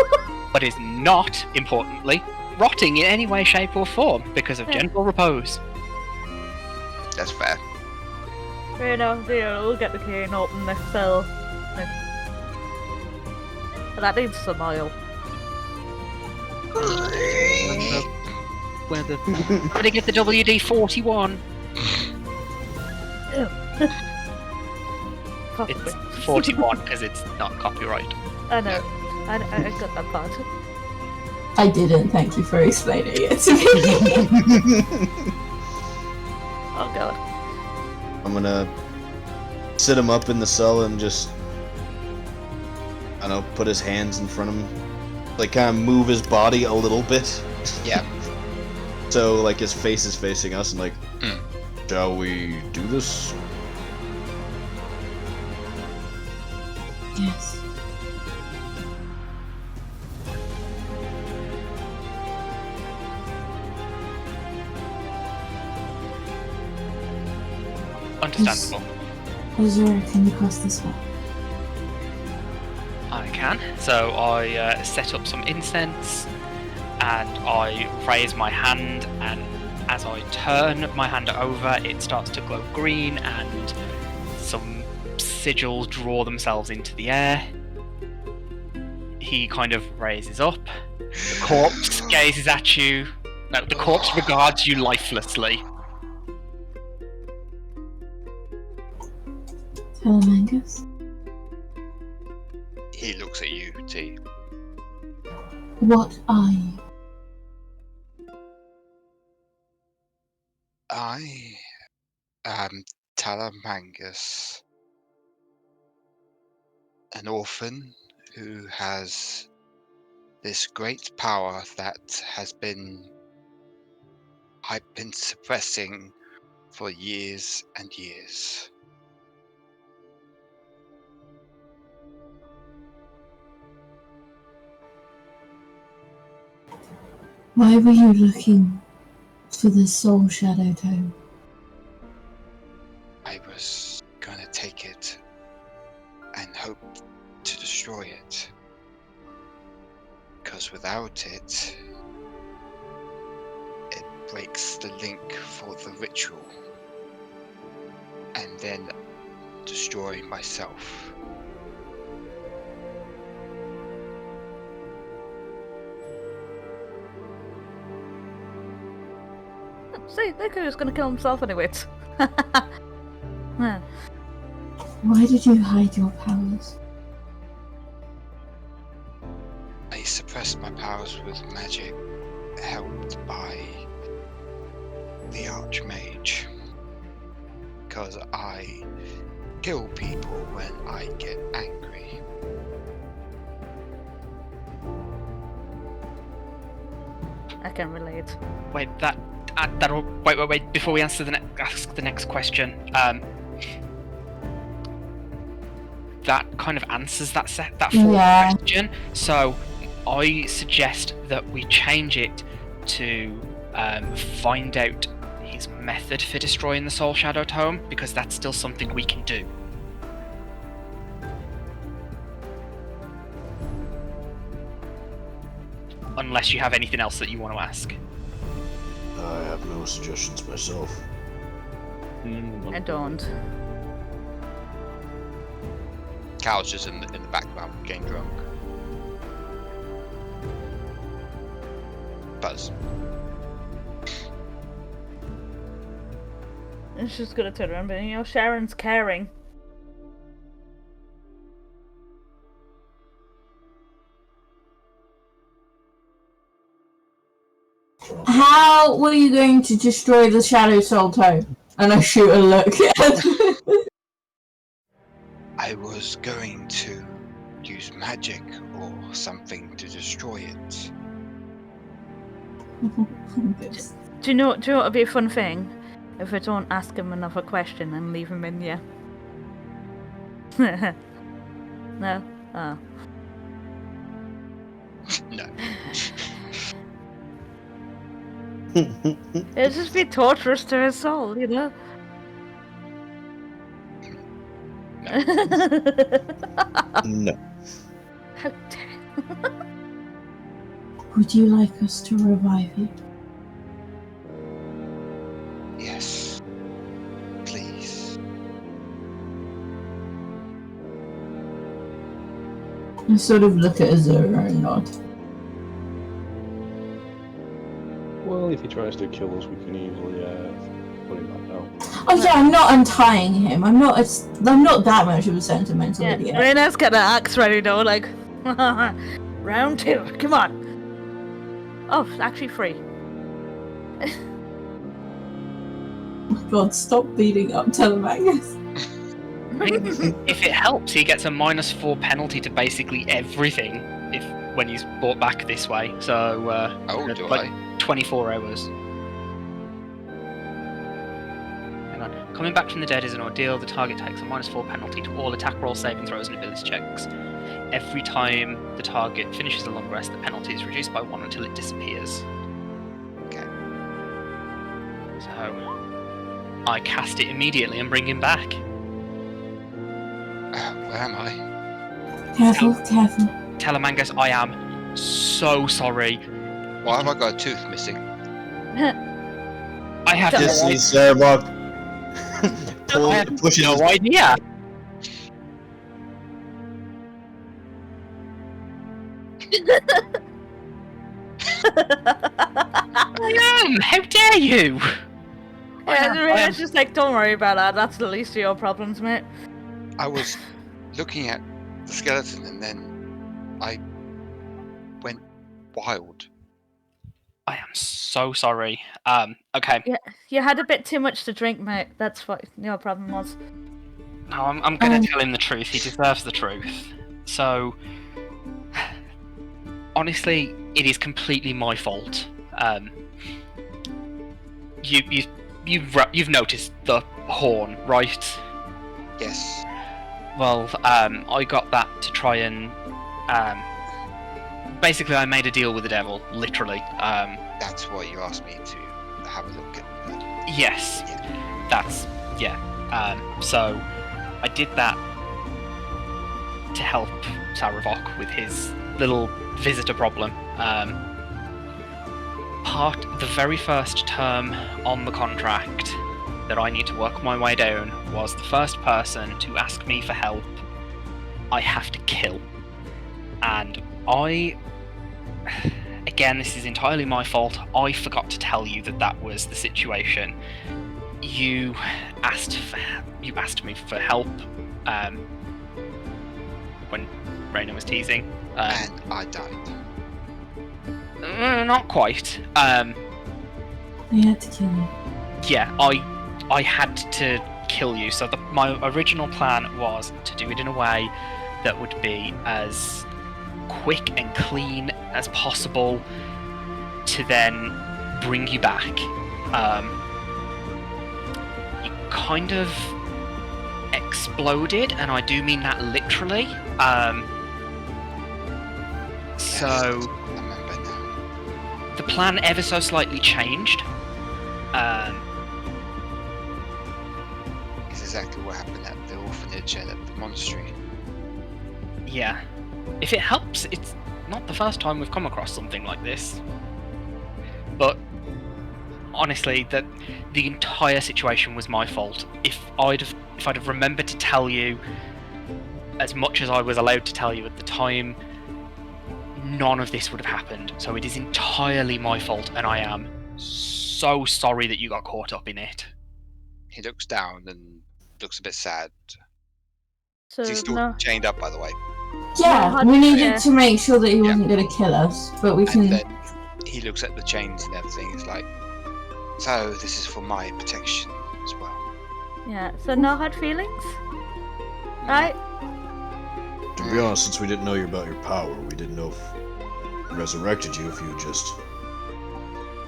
But is not, importantly, rotting in any way, shape, or form because of gentle repose. That's fair. Rena, we'll get the key and open the cell. But that needs some oil. Gotta get the WD-41. It's 41 because it's not copyright. I know. I got that part. I didn't. Thank you for explaining it to me. Oh god. I'm gonna sit him up in the cell and just, I don't know, put his hands in front of him. Like, kind of move his body a little bit. Yeah. So, like, his face is facing us and like, shall we do this? Yes. Understandable. Azure, can you cast the spell? I can. So I set up some incense and I raise my hand, and as I turn my hand over it starts to glow green and some sigils draw themselves into the air. He kind of raises up. The corpse gazes at you. No, the corpse regards you lifelessly. Talamangus? He looks at you, T. What are you? I am Talamangus, an orphan who has this great power that I've been suppressing for years and years. Why were you looking for the Soul Shadow Tome? I was gonna take it and hope to destroy it. Because without it, it breaks the link for the ritual. And then destroy myself. See, that guy was gonna kill himself anyway. Well, Why did you hide your powers? I suppressed my powers with magic, helped by the Archmage. Because I kill people when I get angry. I can relate. Wait, wait. Before we ask the next question, that kind of answers that fourth question. So I suggest that we change it to find out his method for destroying the Soul Shadow Tome, because that's still something we can do. Unless you have anything else that you want to ask. I have no suggestions myself. I don't. Cal's just in the background getting drunk. Buzz. And she's gonna turn around, but Sharon's caring. How were you going to destroy the Shadow Soul Tome? And I shoot a look. I was going to use magic or something to destroy it. Do you know what would be a fun thing? If I don't ask him another question and leave him in here. No? Oh. No. It'd just be torturous to his soul, you know? No. How dare Would you like us to revive you? Yes. Please. I sort of look at Azure and nod. Well, if he tries to kill us, we can easily put him back down. Oh yeah, I'm not untying him. I'm not that much of a sentimental idiot. Rena's got an axe ready though, like round 2, come on. Oh, actually 3. Oh God, stop beating up Talamangus. If it helps, he gets a -4 penalty to basically everything when he's brought back this way. So do like I? 24 hours. Hang on. Coming back from the dead is an ordeal. The target takes a -4 penalty to all attack roll, saving throws, and ability checks. Every time the target finishes a long rest, the penalty is reduced by 1 until it disappears. Okay. So I cast it immediately and bring him back. Where am I? Careful, careful. Talamangus, I am so sorry. Why have I got a tooth missing? I have Just see Savovock. Push no idea. I am. How dare you? Yeah, it's just like, don't worry about that. That's the least of your problems, mate. I was looking at the skeleton and then I went wild. I am so sorry. Okay. Yeah, you had a bit too much to drink, mate. That's what your problem was. No, I'm gonna tell him the truth. He deserves the truth. So, honestly, it is completely my fault. You've noticed the horn, right? Yes. Well, I got that to try and basically I made a deal with the devil, literally. That's what you asked me to have a look at. Yes. Yeah. That's so I did that to help Savovock with his little visitor problem. The very first term on the contract that I need to work my way down was the first person to ask me for help I have to kill. And again, this is entirely my fault. I forgot to tell you that was the situation. you asked me for help when Rena was teasing. And I died. Not quite. We had to kill him. Yeah, I had to kill you. So my original plan was to do it in a way that would be as quick and clean as possible to then bring you back. You kind of exploded, and I do mean that literally. So I remember now. the plan ever so slightly changed. It's exactly what happened at the orphanage and at the monastery. Yeah. If it helps, it's not the first time we've come across something like this. But honestly, the entire situation was my fault. If I'd have remembered to tell you as much as I was allowed to tell you at the time, none of this would have happened. So it is entirely my fault, and I am so sorry that you got caught up in it. He looks down and looks a bit sad. So He's still no, chained up, by the way. Yeah, No, we needed yeah. to make sure that he wasn't going to kill us, but we And can. then he looks at the chains and everything. He's like, so this is for my protection as well. yeah. So no hard feelings, right? To be honest, since we didn't know about your power, we didn't know if we resurrected you if you just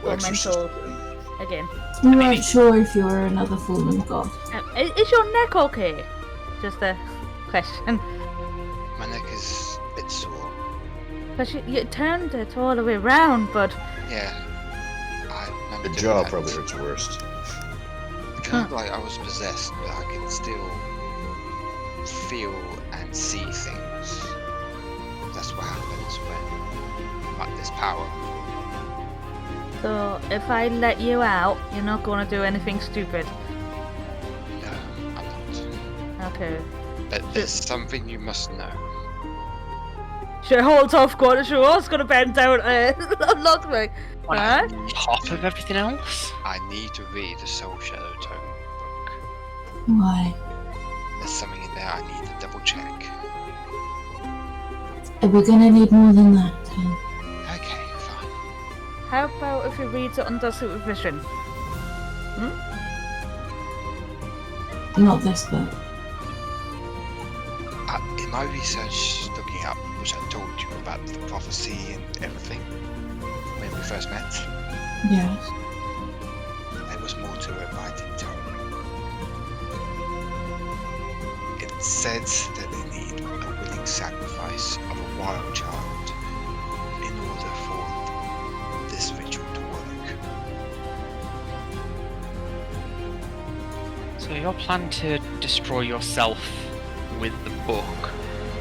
Or exorcised mental. him. Again. We weren't sure if you were another fallen god. Is your neck okay? Just a question. My neck is a bit sore. Because you turned it all the way round, but Yeah. I remember Your doing jaw that. probably hurts worst. It kind of like I was possessed, but I can still feel and see things. That's what happens when like this power. so if I let you out, you're not going to do anything stupid. No, I'm not. Okay. But there's something you must know. She holds off going, she was going to bend down unlock me. Huh? On top of everything else? I need to read the Soul Shadow Tome book. Why? There's something in there I need to double check. We're going to need more than that, then. Okay, fine. How about if he reads it under supervision? Not this book. In my research, looking up, which I told you about the prophecy and everything, when we first met, Yes. there was more to it, but I didn't tell you. It says that they need a willing sacrifice of a wild child in order for this ritual to work. So your plan to destroy yourself with the book?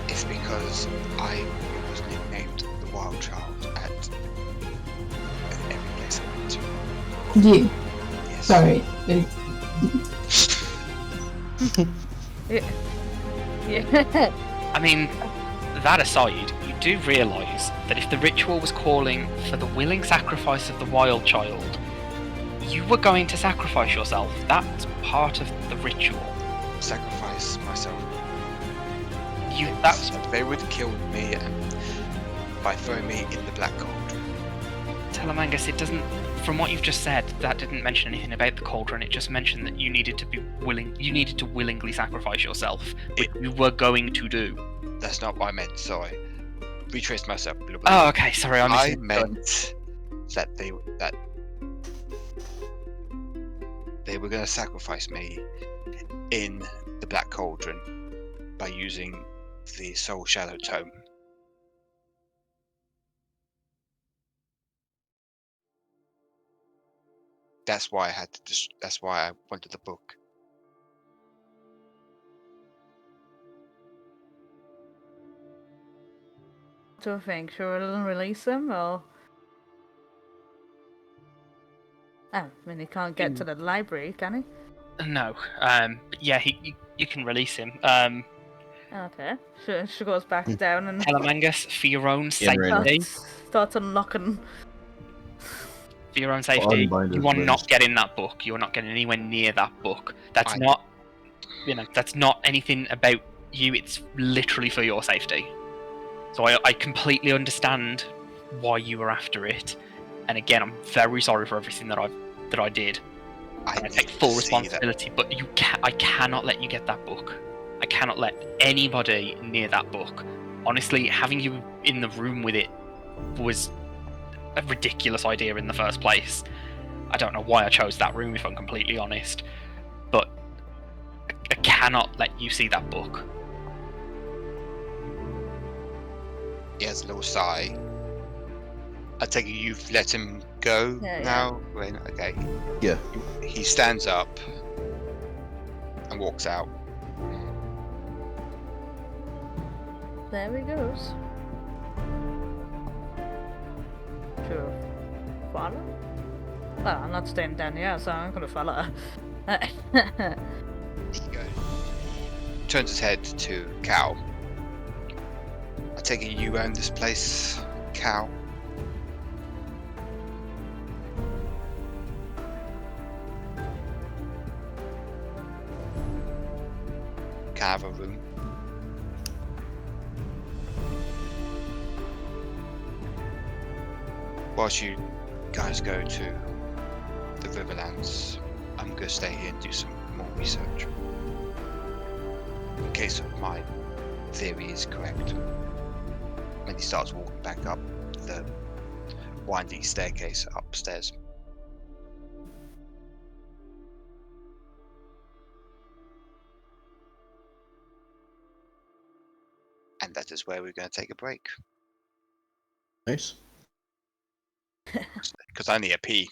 It's because I was nicknamed the Wild Child at every place I went to. You. Yes. Sorry. Yeah. I mean, that aside, you do realise that if the ritual was calling for the willing sacrifice of the wild child, you were going to sacrifice yourself. That's part of the ritual. Sacrifice myself. That's They would have killed me by throwing me in the black cauldron. Talamangus. It doesn't. From what you've just said, that didn't mention anything about the cauldron. It just mentioned that you needed to be willing. You needed to willingly sacrifice yourself, which you were going to do. That's not what I meant. Sorry. Retraced myself. Blah, blah, Oh, blah. okay. Sorry, I meant that they were going to sacrifice me in the black cauldron by using the Soul Shadow Tome. That's why I had to. That's why I wanted the book. Do I think she'll release him or? Oh, I mean he can't get to the library, can he? No. But yeah, you can release him. Okay. She goes back down and Talamangus, for your own Yeah, Rena. safety. starts unlocking. for your own safety, unbind you his are not wrist. getting that book. You are not getting anywhere near that book. That's I- not, that's not anything about you. It's literally for your safety. So I completely understand why you were after it. And again, I'm very sorry for everything that I did. I I need take to full see that. responsibility, but I cannot let you get that book. I cannot let anybody near that book. Honestly, having you in the room with it was a ridiculous idea in the first place. I don't know why I chose that room, if I'm completely honest, but I cannot let you see that book. He has a little sigh. I take it you've let him go Yeah, now? Rena? Okay. Yeah. He stands up and walks out. There he goes. Sure. Follow? Well, I'm not staying down here, so I'm gonna follow her. He goes. Turns his head to Cal. I take it you own this place, Cal? Can I have a room? Whilst you guys go to the Riverlands, I'm gonna stay here and do some more research. In case my theory is correct. And he starts walking back up the winding staircase upstairs. And that is where we're going to take a break. Nice. Because I need a pee.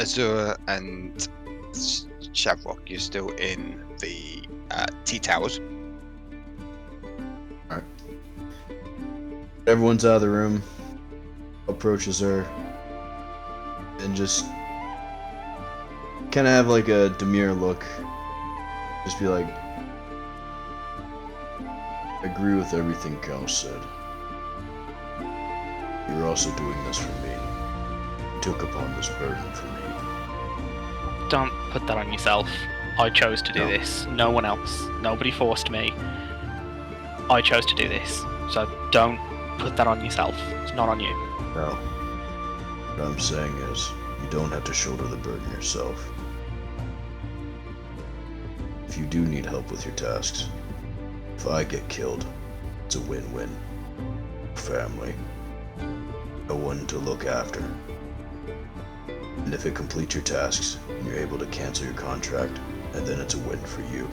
Azure and Savorock, you're still in the T Towers. Alright. Everyone's out of the room. Approaches her. And just kind of have like a demure look. Just be like, I agree with everything Cal said. You're also doing this for me. You took upon this burden for me. Don't put that on yourself. I chose to do this. No one else. Nobody forced me. I chose to do this. So don't put that on yourself. It's not on you. No. What I'm saying is, you don't have to shoulder the burden yourself. If you do need help with your tasks, if I get killed, it's a win-win. Family. No one to look after. And if it completes your tasks, and you're able to cancel your contract, and then it's a win for you.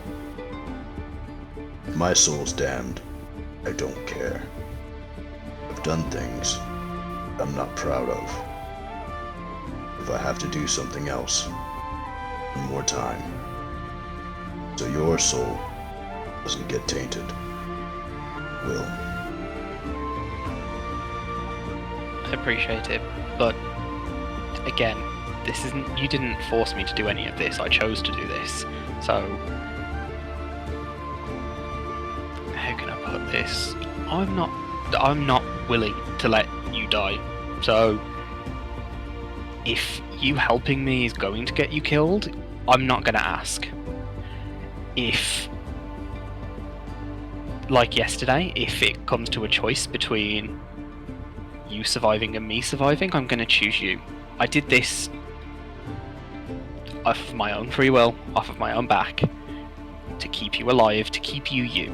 If my soul's damned, I don't care. I've done things I'm not proud of. If I have to do something else, one more time, so your soul doesn't get tainted, will. I appreciate it, but again, this isn't. You didn't force me to do any of this. I chose to do this. So, how can I put this? I'm not willing to let you die. So, if you helping me is going to get you killed, I'm not gonna ask. If, like yesterday, if it comes to a choice between you surviving and me surviving, I'm gonna choose you. I did this off of my own free will, off of my own back, to keep you alive, to keep you you.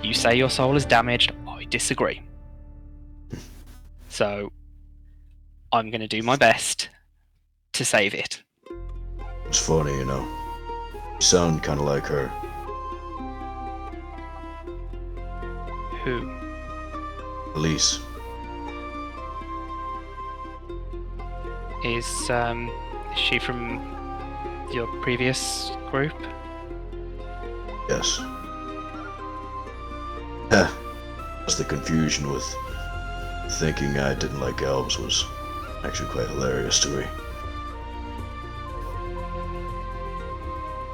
You say your soul is damaged, I disagree. So, I'm gonna do my best to save it. It's funny, you know. You sound kinda like her. Who? Elise. Is she from your previous group? Yes. Yeah. Just the confusion with thinking I didn't like elves was actually quite hilarious to me.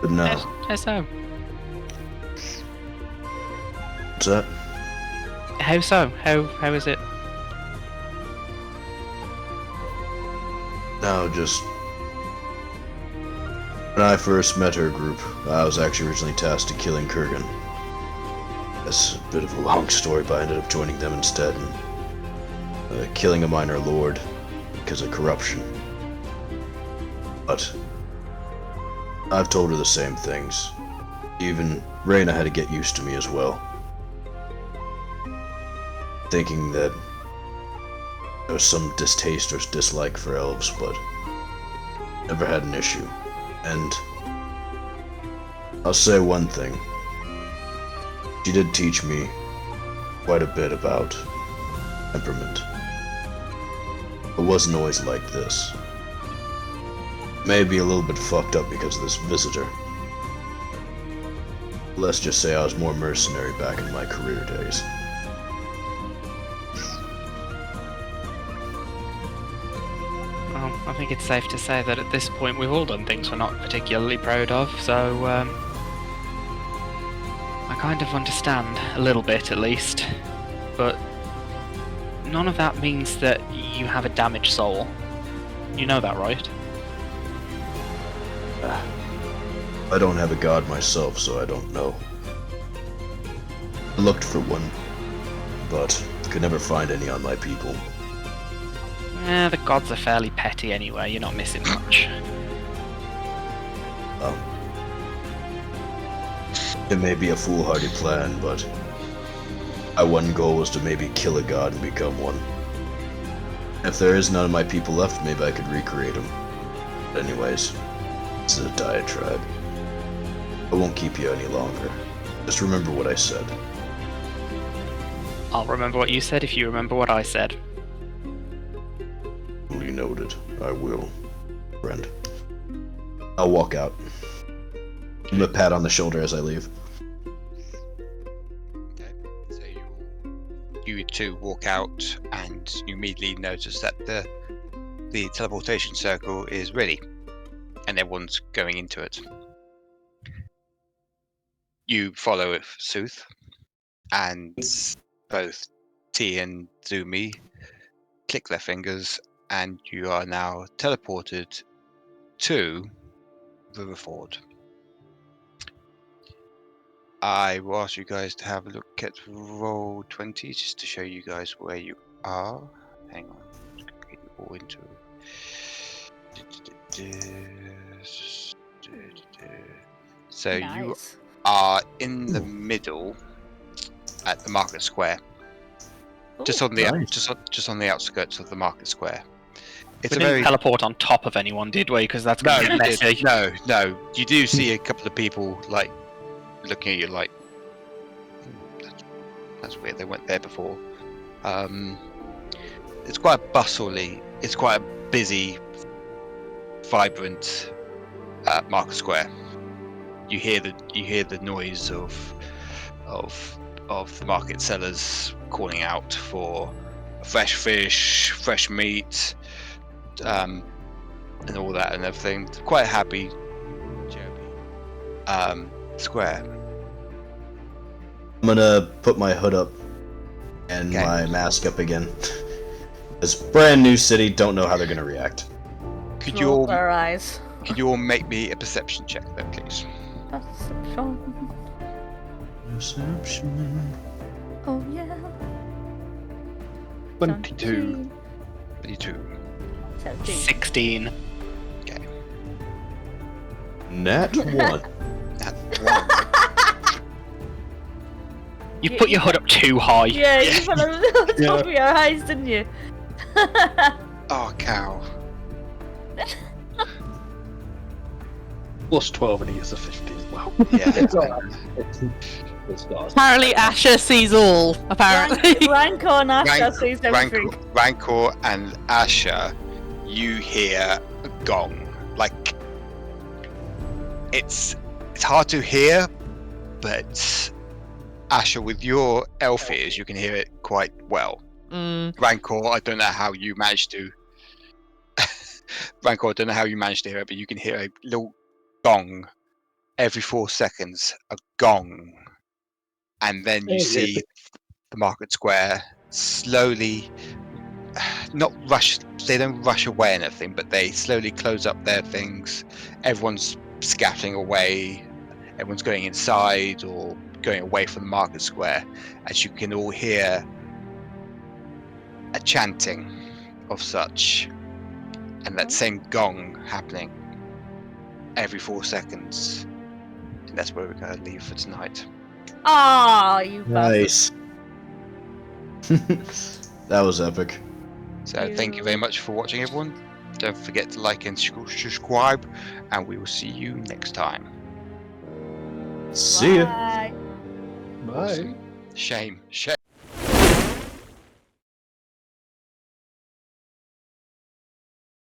But no. How so? What's that? How so? How is it? No, just when I first met her group, I was actually originally tasked to killing Kurgan. That's a bit of a long story, but I ended up joining them instead and killing a minor lord because of corruption. But I've told her the same things. Even Rena had to get used to me as well. Thinking that there was some distaste or dislike for elves, but never had an issue. And I'll say one thing. She did teach me quite a bit about temperament. It wasn't always like this. Maybe a little bit fucked up because of this visitor. Let's just say I was more mercenary back in my career days. Well, I think it's safe to say that at this point we've all done things we're not particularly proud of, so I kind of understand, a little bit at least, but none of that means that you have a damaged soul. You know that, right? I don't have a god myself, so I don't know. I looked for one, but could never find any on my people. The gods are fairly petty anyway, you're not missing much. It may be a foolhardy plan, but my one goal was to maybe kill a god and become one. If there is none of my people left, maybe I could recreate them. But anyways, this is a diatribe. I won't keep you any longer. Just remember what I said. I'll remember what you said if you remember what I said. Duly noted. I will. Friend. I'll walk out. Give him a pat on the shoulder as I leave. Okay, so you two walk out, and you immediately notice that the teleportation circle is ready, and everyone's going into it. You follow it, Sooth, and both T and Zumi click their fingers, and you are now teleported to Riverford. I will ask you guys to have a look at roll 20 just to show you guys where you are. Hang on, let's get you all into So you Nice. are in the middle at the market square, just on the nice. just on the outskirts of the market square. It's We a didn't very teleport on top of anyone, did we? Because that's going to be messy. no. You do see a couple of people like looking at you like, that's weird. They weren't there before. It's quite it's quite a busy, vibrant market square. You hear the noise of the market sellers calling out for fresh fish, fresh meat, and all that and everything. Quite a happy, chirpy square. I'm gonna put my hood up and Okay. my mask up again. This brand new city, don't know how they're gonna react. Could you Roll all their eyes. make me a perception check then, please? Perception. Oh yeah. 22. 22. 16. Okay. Nat 1. That's one. You put your hood up too high. Yeah, you put it on the top of your eyes, didn't you? Oh, cow. Plus 12 and he is a 50 as well. Yeah. It's alright. It's not. Apparently, Asha sees all. Apparently. Rankor and Asha sees everything. Rankor and Asha, you hear a gong. Like, it's hard to hear, but Asha, with your elf ears, you can hear it quite well. Rankor, I don't know how you managed to. Rankor, I don't know how you managed to hear it, but you can hear a little gong every 4 seconds. A gong, and then you see the market square slowly, not rush. They don't rush away and everything, but they slowly close up their things. Everyone's scattering away. Everyone's going inside or going away from the market square, as you can all hear a chanting of such, and that same gong happening every 4 seconds. And that's where we're going to leave for tonight. Ah, you bastard. Nice. That was epic. So thank you very much for watching, everyone. Don't forget to like and subscribe, and we will see you next time. See ya. Bye. Bye. Awesome. Shame.